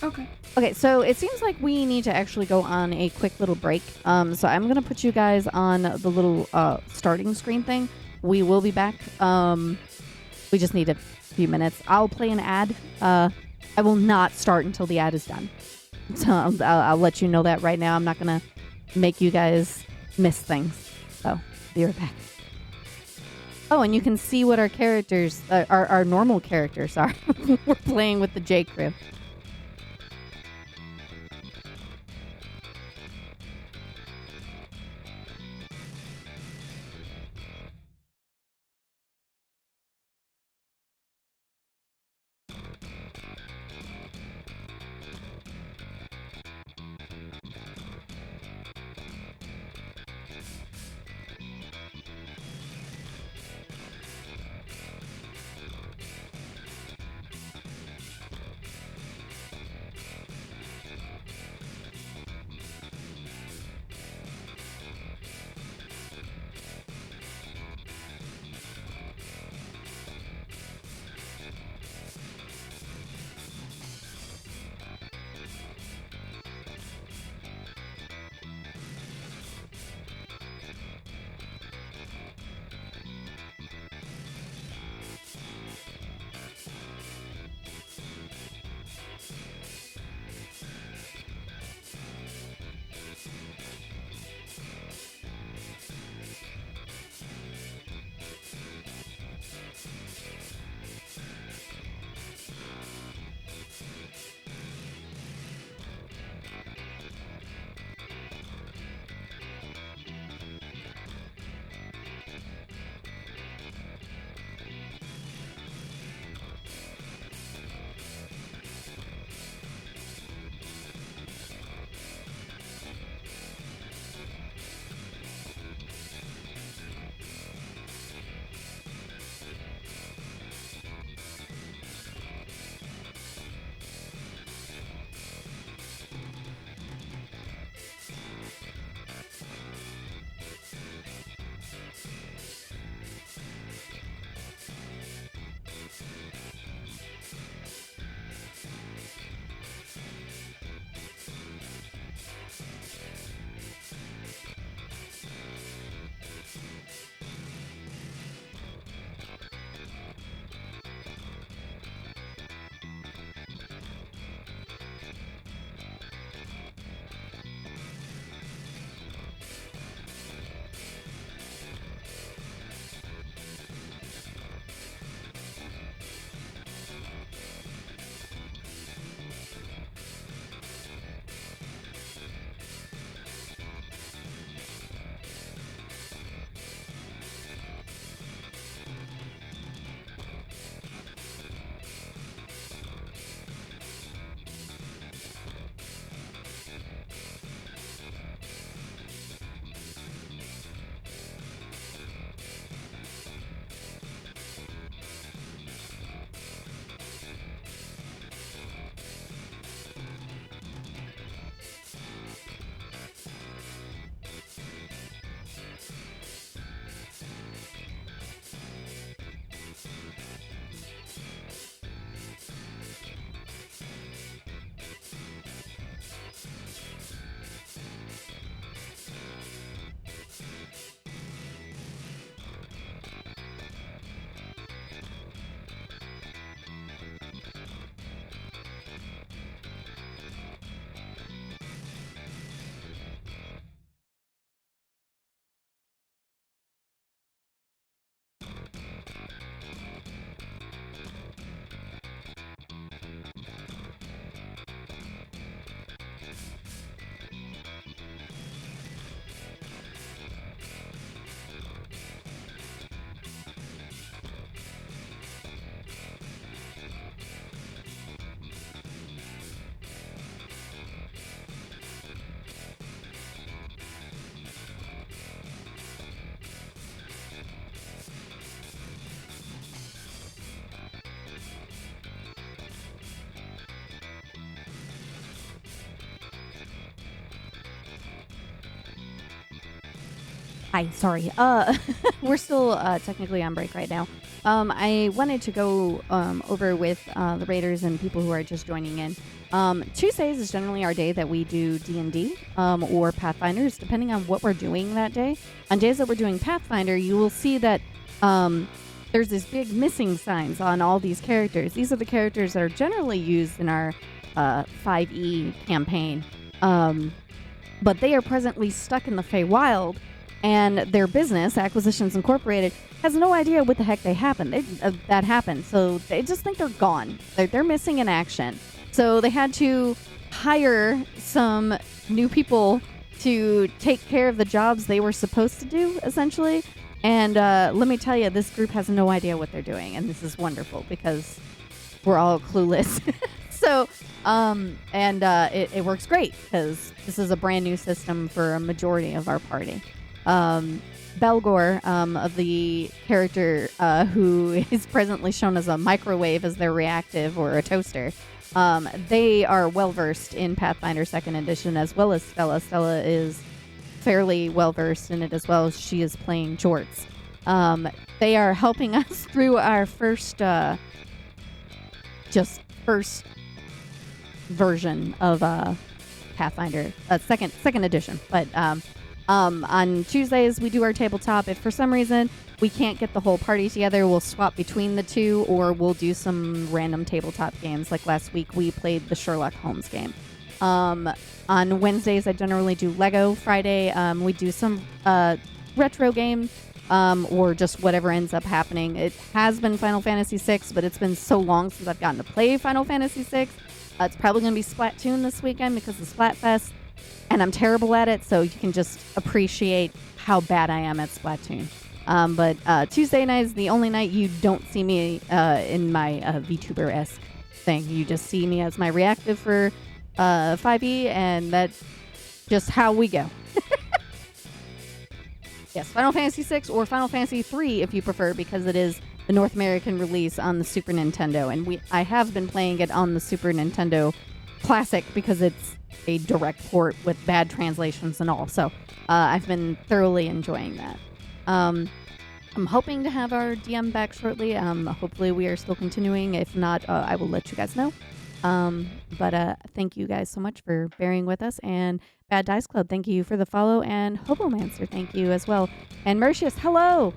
Okay. Okay, so it seems like we need to actually go on a quick little break. So I'm gonna put you guys on the little starting screen thing. We will be back. We just need a few minutes. I'll play an ad. I will not start until the ad is done. So I'll let you know that right now. I'm not gonna make you guys miss things. So be right back. Oh, and you can see what our characters, our normal characters are. We're playing with the J crew. Hi, sorry. We're still technically on break right now. I wanted to go over with the Raiders and people who are just joining in. Tuesdays is generally our day that we do D&D or Pathfinders, depending on what we're doing that day. On days that we're doing Pathfinder, you will see that there's this big missing signs on all these characters. These are the characters that are generally used in our 5e campaign, but they are presently stuck in the Feywild. And their business, Acquisitions Incorporated, has no idea what the heck that happened. So they just think they're gone. They're missing in action. So they had to hire some new people to take care of the jobs they were supposed to do, essentially. And let me tell you, this group has no idea what they're doing. And this is wonderful because we're all clueless. So, it works great because this is a brand new system for a majority of our party. Belgor, of the character who is presently shown as a microwave as their reactive or a toaster, they are well versed in Pathfinder 2nd Edition, as well as Stella. Stella is fairly well versed in it as well. She is playing Jorts. They are helping us through our first version of Pathfinder, second edition, but on Tuesdays, we do our tabletop. If for some reason we can't get the whole party together, we'll swap between the two, or we'll do some random tabletop games. Like last week, we played the Sherlock Holmes game. On Wednesdays, I generally do Lego. Friday, we do some retro game, or just whatever ends up happening. It has been Final Fantasy VI, but it's been so long since I've gotten to play Final Fantasy VI. It's probably going to be Splatoon this weekend because of Splatfest. And I'm terrible at it, so you can just appreciate how bad I am at Splatoon. But Tuesday night is the only night you don't see me in my VTuber-esque thing. You just see me as my reactive for 5e, and that's just how we go. Yes, Final Fantasy VI or Final Fantasy III if you prefer, because it is the North American release on the Super Nintendo. And I have been playing it on the Super Nintendo Classic because it's a direct port with bad translations and all. So I've been thoroughly enjoying that. I'm hoping to have our DM back shortly. Hopefully we are still continuing. If not, I will let you guys know. But thank you guys so much for bearing with us. And Bad Dice Club, thank you for the follow. And Hobomancer, thank you as well. And Mercius, hello!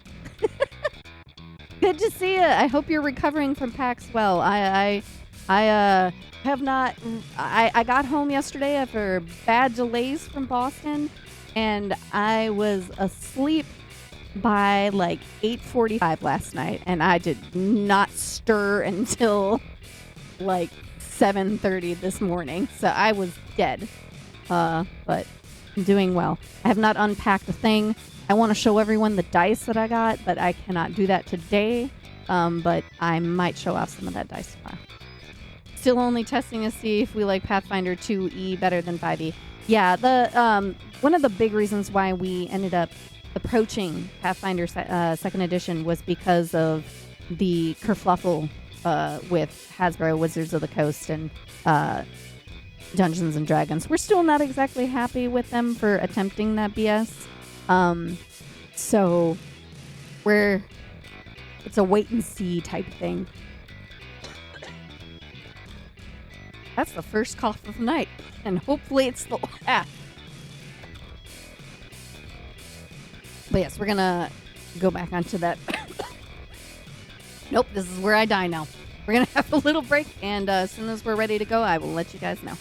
Good to see you. I hope you're recovering from PAX well. I have not. I got home yesterday after bad delays from Boston, and I was asleep by like 8:45 last night, and I did not stir until like 7:30 this morning. So I was dead. But I'm doing well. I have not unpacked a thing. I want to show everyone the dice that I got, but I cannot do that today. But I might show off some of that dice tomorrow. Still only testing to see if we like Pathfinder 2e better than 5e. Yeah, the one of the big reasons why we ended up approaching Pathfinder 2nd Edition was because of the kerfluffle with Hasbro Wizards of the Coast and Dungeons and Dragons. We're still not exactly happy with them for attempting that BS. So it's a wait and see type thing. That's the first cough of the night, and hopefully it's the last. But yes, we're gonna go back onto that. Nope, this is where I die now. We're gonna have a little break, and as soon as we're ready to go, I will let you guys know.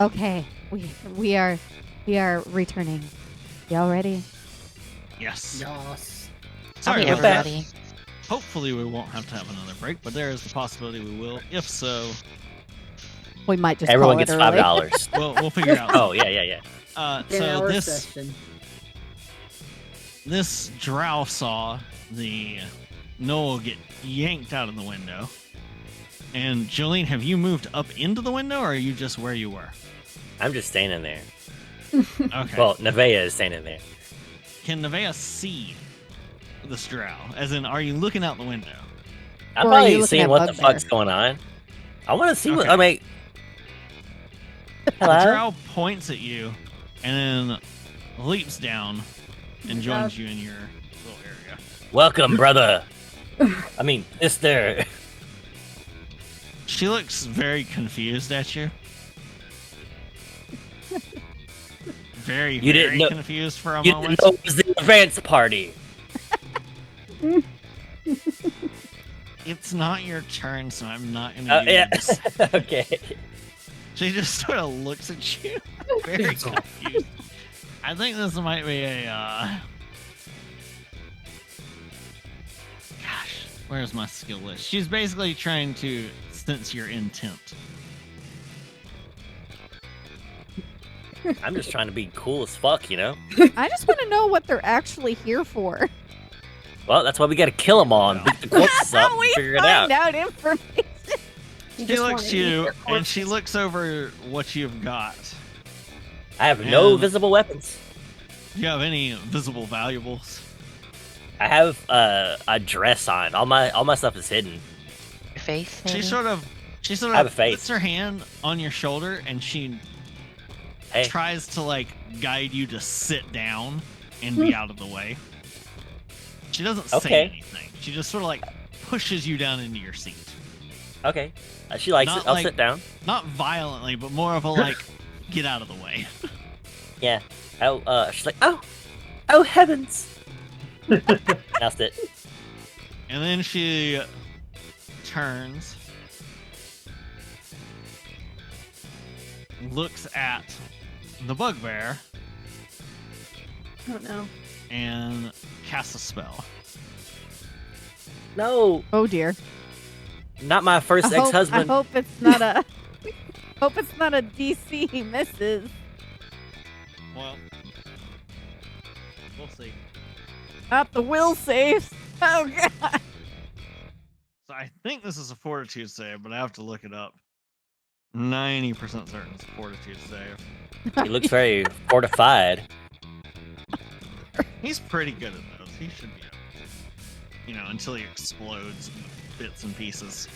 Okay, we are returning. Y'all ready? Yes. Yes. Sorry Okay, about that. everybody. Hopefully we won't have to have another break, but there is the possibility we will. If so, We might just Everyone call gets it early. $5. we'll figure it out. Oh yeah. 10-hour this session. this drow saw the Noel get yanked out of the window. And Jolene, have you moved up into the window, or are you just where you were? I'm just standing there. Okay. Well, Nevaeh is standing there. Can Nevaeh see this drow? As in, are you looking out the window? I'm Or are you probably looking seeing at what the Bugbear? fuck's going on. I want to see what. Okay. I mean, The hello. drow points at you and then leaps down and joins you in your little area. Welcome, brother. I mean, sister. She looks very confused at you. Very, You didn't very know- confused for a You moment. didn't know it was the advance party. It's not your turn, so I'm not gonna do Yeah. this. Okay. She just sort of looks at you, very It's all- confused. I think this might be a. Gosh, where's my skill list? She's basically trying to sense your intent. I'm just trying to be cool as fuck, you know. I just want to know what they're actually here for. Well, that's why we got to kill them all and beat the corpses up and we figure it find out. out information. You She just looks wanna to eat you, their and she corpses. looks over what you've got. I have no And- visible weapons. Do you have any visible valuables? I have a dress on. All my stuff is hidden. Your face, maybe? She sort of I have a face. puts her hand on your shoulder, and she Hey, tries to like guide you to sit down and be out of the way. She doesn't say Okay. anything. She just sort of like pushes you down into your seat. okay. She likes Not it. I'll like- sit down. Not violently, but more of a like, get out of the way. Yeah. She's like, oh heavens. Now sit. And then she turns, looks at the bugbear, Oh no. and casts a spell. No, Oh dear. not my first I ex-husband. hope it's not a. Hope it's not a DC he misses. Well, we'll see. Not the will saves. Oh god. So I think this is a fortitude save, but I have to look it up. 90% certain it's a fortitude save. He looks very fortified. He's pretty good at those. He should be able to. You know, until he explodes into bits and pieces.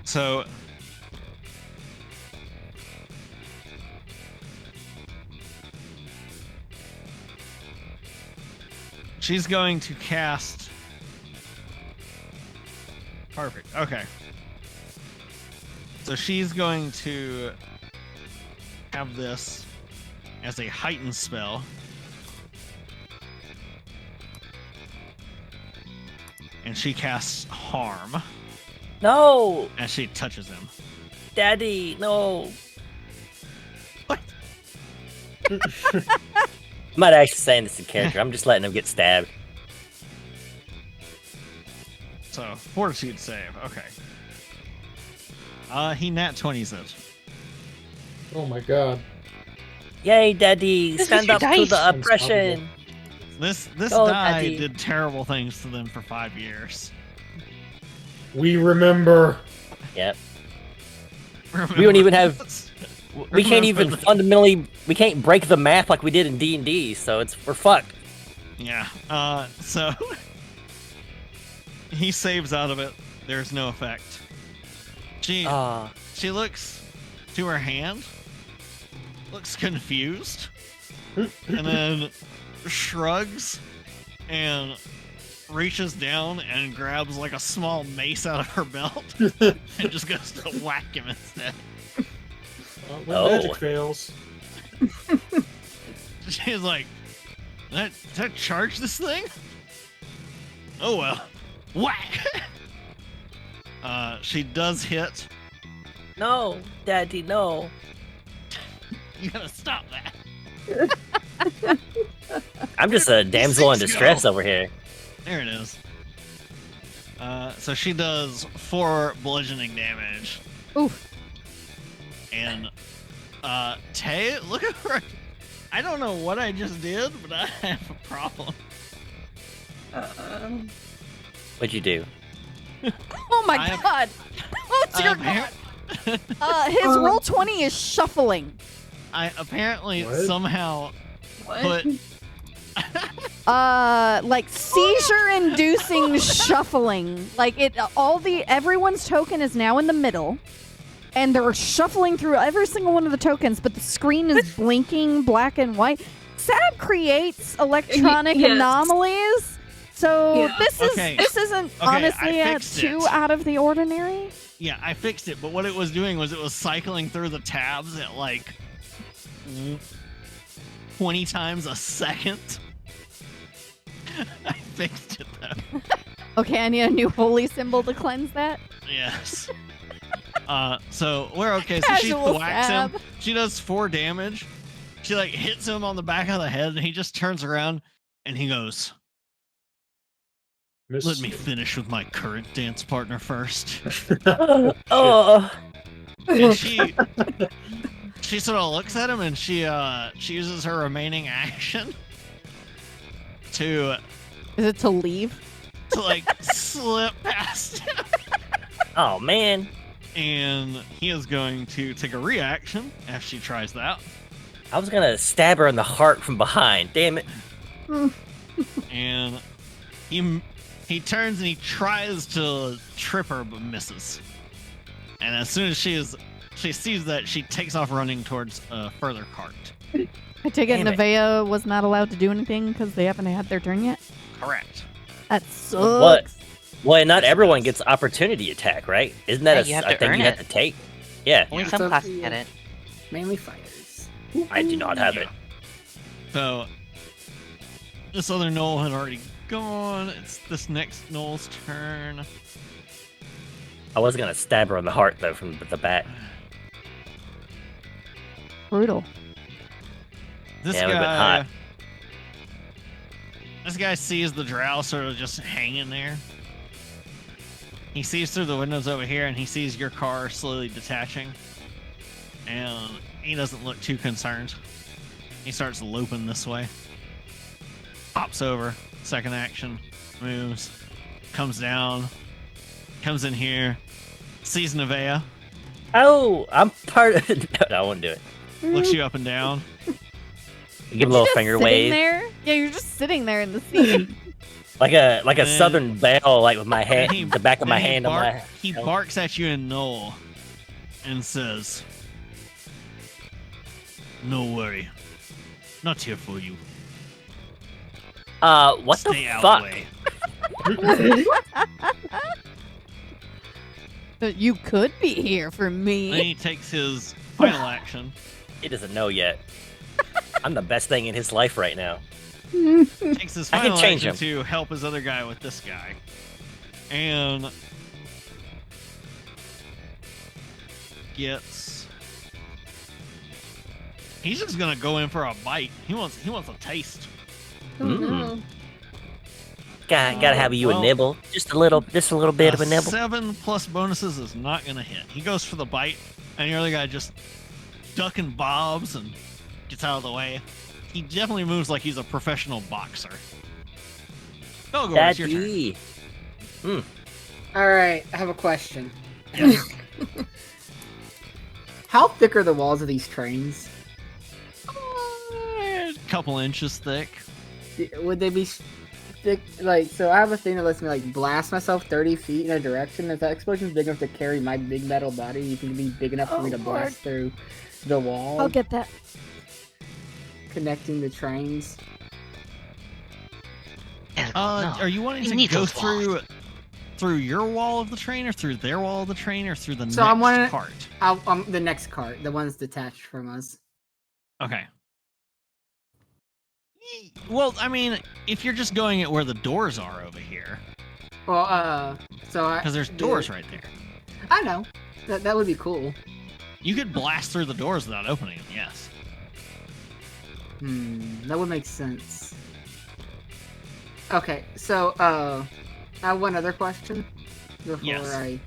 So she's going to cast. Perfect. Okay. So she's going to have this as a heightened spell. And she casts harm No, as she touches him. Daddy, no. What? I'm not actually saying this in character. I'm just letting him get stabbed. So, fortitude save. Okay. He nat 20s it. Oh my god. Yay, Daddy! This is Stand your up to dice. the oppression. This Oh, die Daddy. did terrible things to them for 5 years. We remember. Yep. We don't even have- this. We can't Remember even that. fundamentally. We can't break the math like we did in D&D. So we're fucked. Yeah. So he saves out of it. There's no effect. She looks to her hand, looks confused, and then shrugs and reaches down and grabs like a small mace out of her belt and just goes to whack him instead. When Oh. magic fails. She's like, did that charge this thing? Oh well. Whack! She does hit No, Daddy, no. You gotta stop that. I'm just a damsel in Six distress go. over here. There it is. So she does 4 bludgeoning damage. Oof. And Tay, look at her. I don't know what I just did, but I have a problem. What'd you do? Oh my I have- god. Oh dear god. His roll 20 is shuffling. I apparently What? somehow What? put Like seizure-inducing shuffling. Like everyone's token is now in the middle, and they're shuffling through every single one of the tokens, but the screen is blinking black and white. Sab creates electronic Yes. anomalies, so Yeah. this Okay. isn't Okay, honestly I fixed too it. out of the ordinary. Yeah, I fixed it, but what it was doing was it was cycling through the tabs at like 20 times a second. I fixed it though. Okay, I need a new holy symbol to cleanse that. Yes. So we're okay. So she Casual whacks him. stab. She does 4 damage. She like hits him on the back of the head, and he just turns around and he goes, "Let me finish with my current dance partner first." Oh, And she sort of looks at him, and she uses her remaining action to Is it to leave? like slip past him, oh man. and he is going to take a reaction after she tries that. I was gonna stab her in the heart from behind. Damn it. And he turns and he tries to trip her but misses. And as soon as she sees that, she takes off running towards a further cart. I take it Damn it. Nevaeh was not allowed to do anything because they haven't had their turn yet. Correct. That sucks. What? Well, not everyone gets opportunity attack, right? Isn't that Yeah, you have a to thing earn you have it. to take? Yeah, Only Yeah. some So, classes yeah. get it. Mainly fighters. I do not have it. So this other Knoll had already gone. It's this next Knoll's turn. I was gonna stab her in the heart though from the back. Brutal. This Yeah, it would've been guy. hot. This guy sees the drow sort of just hanging there. He sees through the windows over here, and he sees your car slowly detaching. And he doesn't look too concerned. He starts loping this way. Hops over. Second action. Moves. Comes down. Comes in here. Sees Nevaeh. Oh, I'm part of it. No, I won't do it. Looks you up and down. Give a little Just finger sitting wave, there? Yeah, you're just sitting there in the seat. like a And- southern belle, like with my and hand, he- the back of and my he hand on my. He barks at you in Knoll and says, "No worry. Not here for you. What Stay the out fuck? way." But you could be here for Then me. he takes his final action. He doesn't know yet. I'm the best thing in his life right now. Takes his I can final change action to help his other guy with this guy. And gets. He's just gonna go in for a bite. He wants a taste. Oh, no. Gotta have you well, a nibble, just a little bit of a nibble. 7 plus bonuses is not gonna hit. He goes for the bite, and the other guy just ducking bobs and gets out of the way. He definitely moves like he's a professional boxer. Belgor, it's your turn. Daddy. All right, I have a question. How thick are the walls of these trains? A couple inches thick. Would they be thick? Like, so I have a thing that lets me like blast myself 30 feet in a direction. If that explosion's big enough to carry my big metal body, you think it'd be big enough for me to blast through the wall, I'll get that. connecting the trains? No. Are you wanting We to need go those walls. through your wall of the train, or through their wall of the train, or through the So I'm next wondering- cart? The next cart, the one's detached from us. Okay. Well, I mean, if you're just going at where the doors are over here, Well, so I because there's doors right there. I know. That would be cool. You could blast through the doors without opening them, yes. That would make sense. Okay, so I have one other question before Yes. I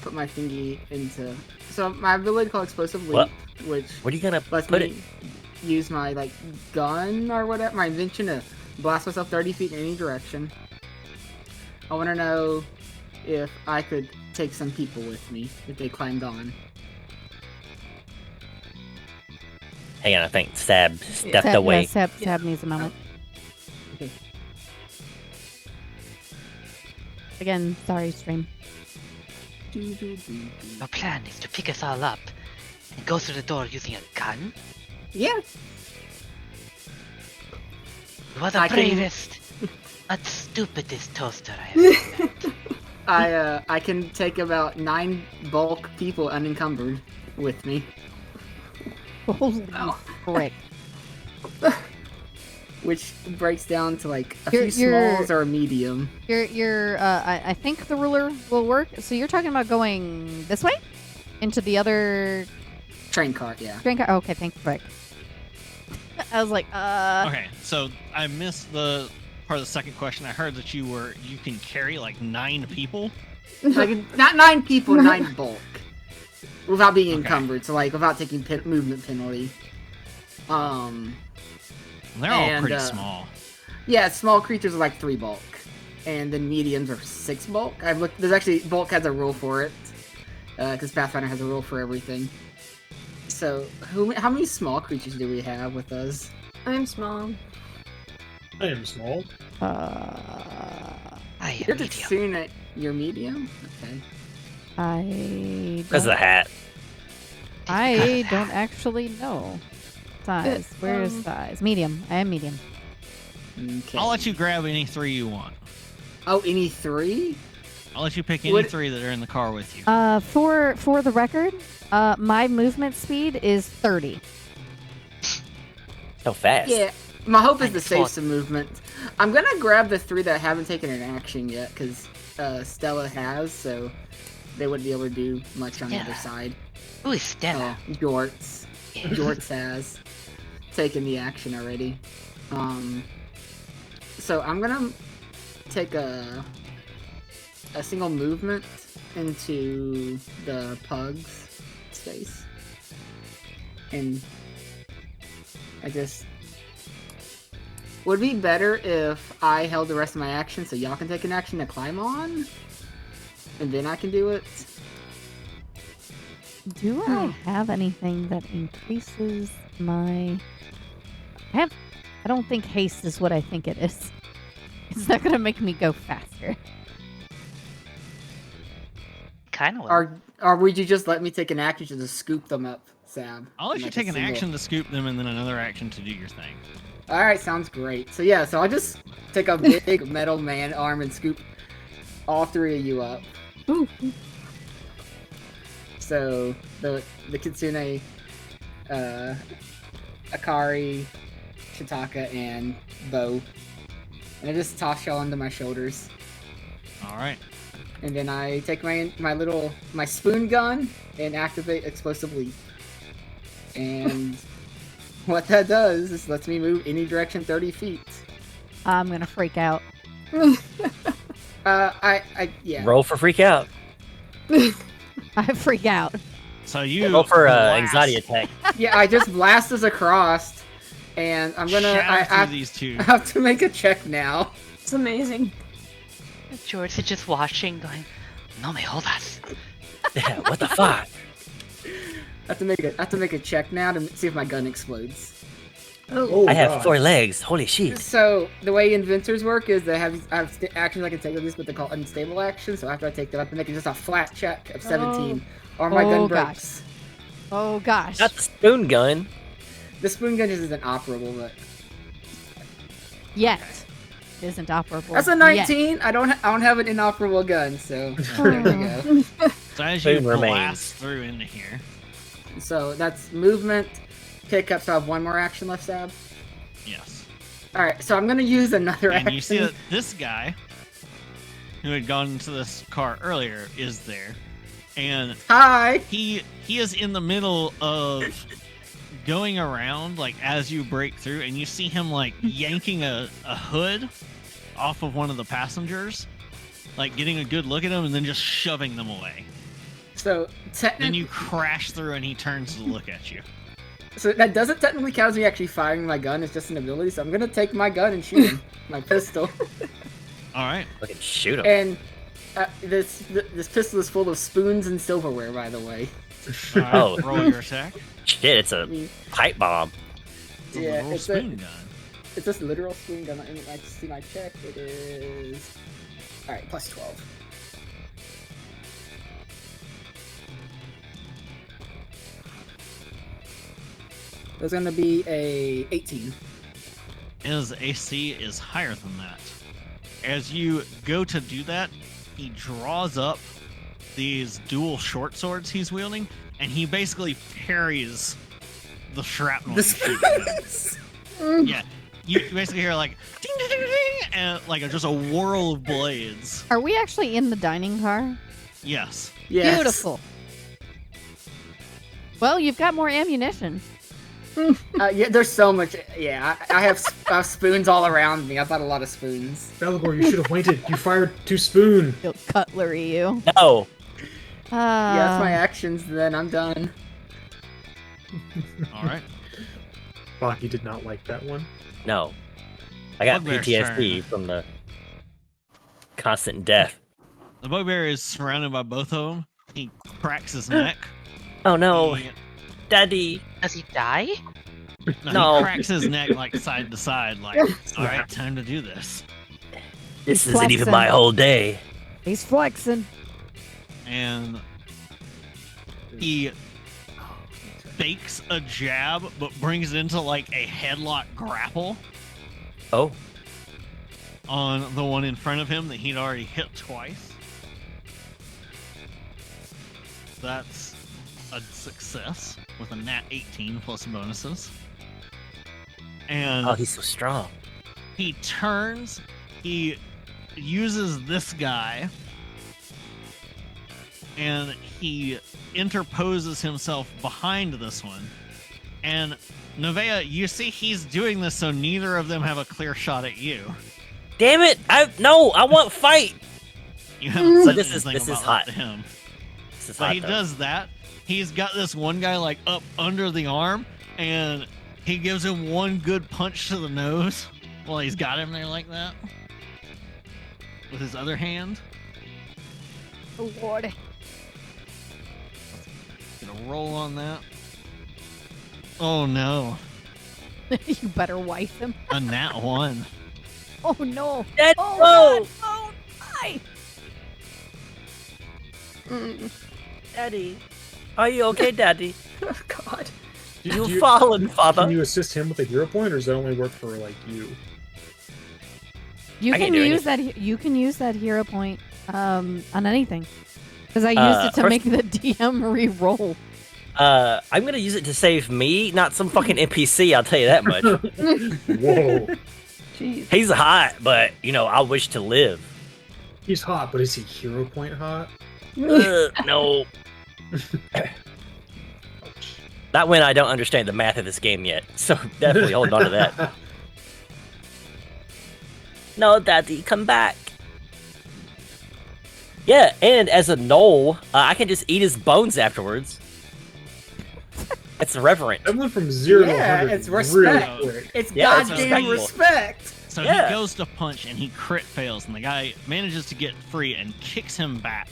put my thingy into. So my ability called Explosive Leap, What? which Where are you gonna lets put me it? use my like gun or whatever, my invention to blast myself 30 feet in any direction. I want to know if I could take some people with me if they climbed on. Hang on, I think Sab stepped Sab, away. Yeah, Sab needs a moment. Okay. Again, sorry, stream. Your plan is to pick us all up and go through the door using a gun? Yeah. You are the I can- bravest, but stupidest toaster I have ever met. I can take about 9 bulk people unencumbered with me. Holy frick. Which breaks down to like a You're- few you're- smalls or a medium. I think the ruler will work. So you're talking about going this way? Into the other Train cart, yeah. train car? Okay, thanks, frick. I was like, Okay, so I missed the part of the second question. I heard that you can carry like 9 people. Like not 9 people, 9 bulk. Without being Okay. encumbered, so like without taking movement penalty. They're all And, pretty small. Yeah, small creatures are like 3 bulk. And then mediums are 6 bulk. I've looked there's actually bulk has a rule for it. Because Pathfinder has a rule for everything. So how many small creatures do we have with us? I'm small. I am small. I am You're medium. soon at your medium? Okay. Because of the hat. I don't actually know. Size. Where's um, size? Medium. I am medium. Okay. I'll let you grab any 3 you want. Oh, any 3? I'll let you pick any Would- 3 that are in the car with you. For the record, my movement speed is 30. So fast. Yeah. My hope is to Minus save one. some movement. I'm gonna grab the 3 that haven't taken an action yet, because Stella has, so they wouldn't be able to do much on the other Stella. side. Who is Stella? Oh, Jorts. Jorts has taken the action already. So I'm gonna take a single movement into the pug's space, and I just would it be better if I held the rest of my action so y'all can take an action to climb on, and then I can do it. Do I have anything that increases my... I don't think haste is what I think it is. It's not gonna make me go faster. Kind of. Or would you just let me take an action to just scoop them up, Sam? I'll let in, you like, a take an single- action to scoop them and then another action to do your thing. All right, sounds great. So yeah, so I'll just take a big metal man arm and scoop all 3 of you up. Ooh. So the Kitsune, Akari, Shitaka, and Bo, and I just toss y'all onto my shoulders, All right. and then I take my spoon gun and activate Explosive Leap, and what that does is lets me move any direction 30 feet. I'm gonna freak out. Yeah. Roll for freak out. I freak out. So you Roll for blast anxiety attack. Yeah, I just blast us across, and I'm gonna. I shaft through these 2. have to make a check now. It's amazing. George is just watching, going, "No me jodas." Yeah, what the fuck? I have to make a check now to see if my gun explodes. Oh, I have God. 4 legs. Holy shit. So the way inventors work is they I have actions I can take with these, but they're called unstable actions. So after I take them, I have to make it just a flat check of 17, or my gun Oh, breaks. Oh gosh. Not the spoon gun. The spoon gun just isn't operable, but Yet. It isn't operable. that's a yet. 19. I don't have an inoperable gun, so there we go. So as you Spoon blast remains. through into here, So that's movement, pickup. So I have 1 more action left, Sab. yes. All right, so I'm gonna use another And action. you see that this guy, who had gone into this car earlier, is there. and Hi. he is in the middle of going around like as you break through, and you see him like yanking a hood off of one of the passengers, like getting a good look at him and then just shoving them away. So Then technically, you crash through and he turns to look at you. so that doesn't technically count as me actually firing my gun. It's just an ability. So I'm gonna take my gun and shoot him, my pistol. All right. Fucking shoot him. And this pistol is full of spoons and silverware, by the way. All right. Oh. Roll your attack. Shit, it's I a mean, pipe bomb. It's a Yeah, little it's spoon gun. it's just literal spoon gun. I mean, I just see my check. It is all right, plus 12. There's gonna be a 18. His AC is higher than that. As you go to do that, he draws up these dual short swords he's wielding, and he basically parries the shrapnel. you shoot at him. Yeah, you basically hear like ding ding ding ding, and like just a whirl of blades. Are we actually in the dining car? Yes. Yes. Beautiful. Well, you've got more ammunition. Yeah, there's so much. Yeah, I have spoons all around me. I've got a lot of spoons. Belgor, you should have waited. You fired too spoon. You'll cutlery you. No. Yeah, that's my actions. Then I'm done. All right. Baki did not like that one. No. I got Bugbear's PTSD turn. from the constant death. The bugbear is surrounded by both of them. He cracks his neck. Oh no, He, Daddy. Does he die? No. He cracks his neck like side to side, like, all right, time to do this. This He's isn't even flexing. my whole day. He's flexing. And he fakes a jab, but brings it into like a headlock grapple Oh. on the one in front of him that he'd already hit twice. That's a success with a nat 18 plus bonuses. And Oh, he's so strong. he turns, he uses this guy, and he interposes himself behind this one. And Nevaeh, you see he's doing this so neither of them have a clear shot at you. Damn it! I want fight. You haven't said this is anything about hot. that to him. This is But hot, he though. does that. He's got this one guy like up under the arm, and he gives him one good punch to the nose while he's got him there like that with his other hand. Oh, Lord. Gonna roll on that. Oh no, You better wife him. a nat 1. Oh, no. Dad, Oh, no! God. Oh, my. Daddy. Are you okay, Daddy? Oh God. You've fallen, Father. Can you assist him with a hero point, or does that only work for like you? You I can can't do use that. You can use that hero point on anything. Because I used it to first- make the DM re-roll. I'm gonna use it to save me, not some fucking NPC, I'll tell you that much. Whoa. Jeez. He's hot, but, I wish to live. He's hot, but is he hero point hot? No. Not when I don't understand the math of this game yet, so definitely hold on to that. No, Daddy, come back. Yeah, and as a gnoll, I can just eat his bones afterwards. It's reverent. That went from 0 to Yeah, 100 it's really respect. quick. It's Yeah, it's goddamn respectful. respect. So Yeah. he goes to punch and he crit fails, and the guy manages to get free and kicks him back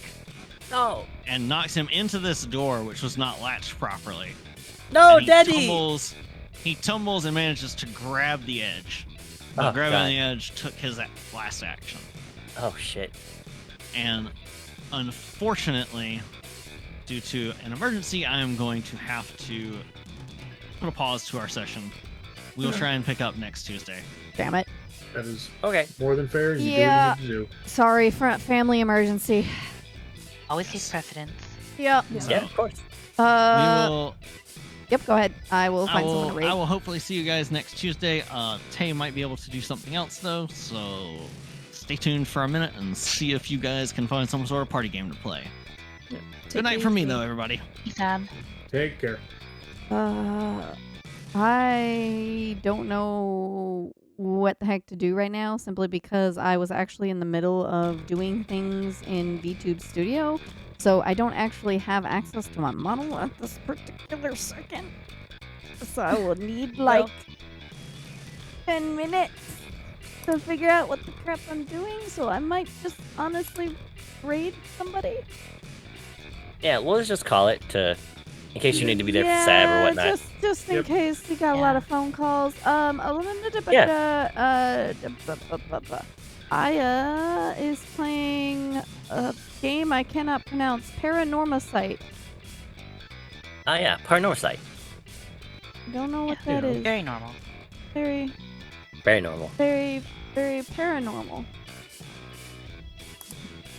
No. and knocks him into this door, which was not latched properly. No, And he Daddy! He tumbles and manages to grab the edge. But Oh, grabbing God. the edge took his last action. Oh, shit. And unfortunately, due to an emergency, I am going to have to put a pause to our session. We'll try and pick up next Tuesday. Damn it. That is Okay. more than fair. You Yeah. do what you need to do. Sorry, family emergency. Always take precedence. Yep. So, Yeah, of course. we will Yep, go ahead. I will find someone to I raid. will hopefully see you guys next Tuesday. Tay might be able to do something else though, so stay tuned for a minute and see if you guys can find some sort of party game to play. Good night from me, though, everybody. Ethan. Take care. I don't know what the heck to do right now, simply because I was actually in the middle of doing things in VTube Studio, so I don't actually have access to my model at this particular second. So I will need like 10 minutes to figure out what the crap I'm doing, so I might just honestly raid somebody. Yeah, we'll just call it in case you need to be there for Sab or whatnot. Just in Yep. case we got a lot of phone calls. Aya is playing a game I cannot pronounce. Paranormosite. Oh yeah, Paranormal Site. Don't know what Yeah. that is. Very normal. Very, Very normal. very, very paranormal.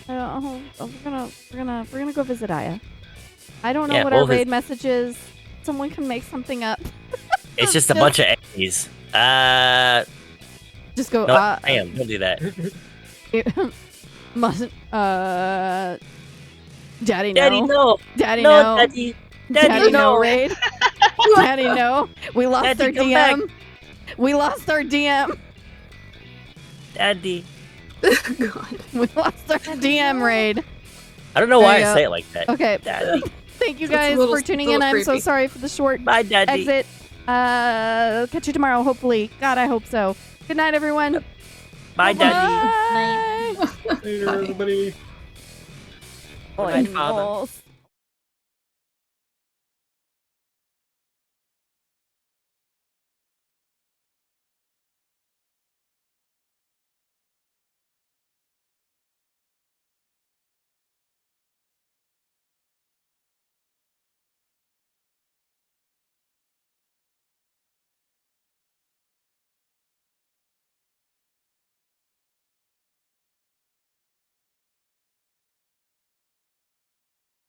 We're gonna go visit Aya. I don't know Yeah, what our we'll raid message is. Someone can make something up. It's just a bunch of A's. Just go. No, damn, don't do that. Mustn't. Daddy no. Daddy, no. Daddy No, no. Daddy. Daddy Daddy, no no. raid. Daddy no. We lost Daddy, our come DM. We lost our DM. Daddy. God. We lost our DM raid. I don't know There why I you go. say it like that. Okay. Daddy. Thank you That's a guys little- for tuning a in. little I'm so creepy. sorry for the short Bye, Daddy. exit. Catch you tomorrow, hopefully. God, I hope so. Good night, everyone. Bye, Daddy. Bye. Later, everybody. Good night, Father. Animals.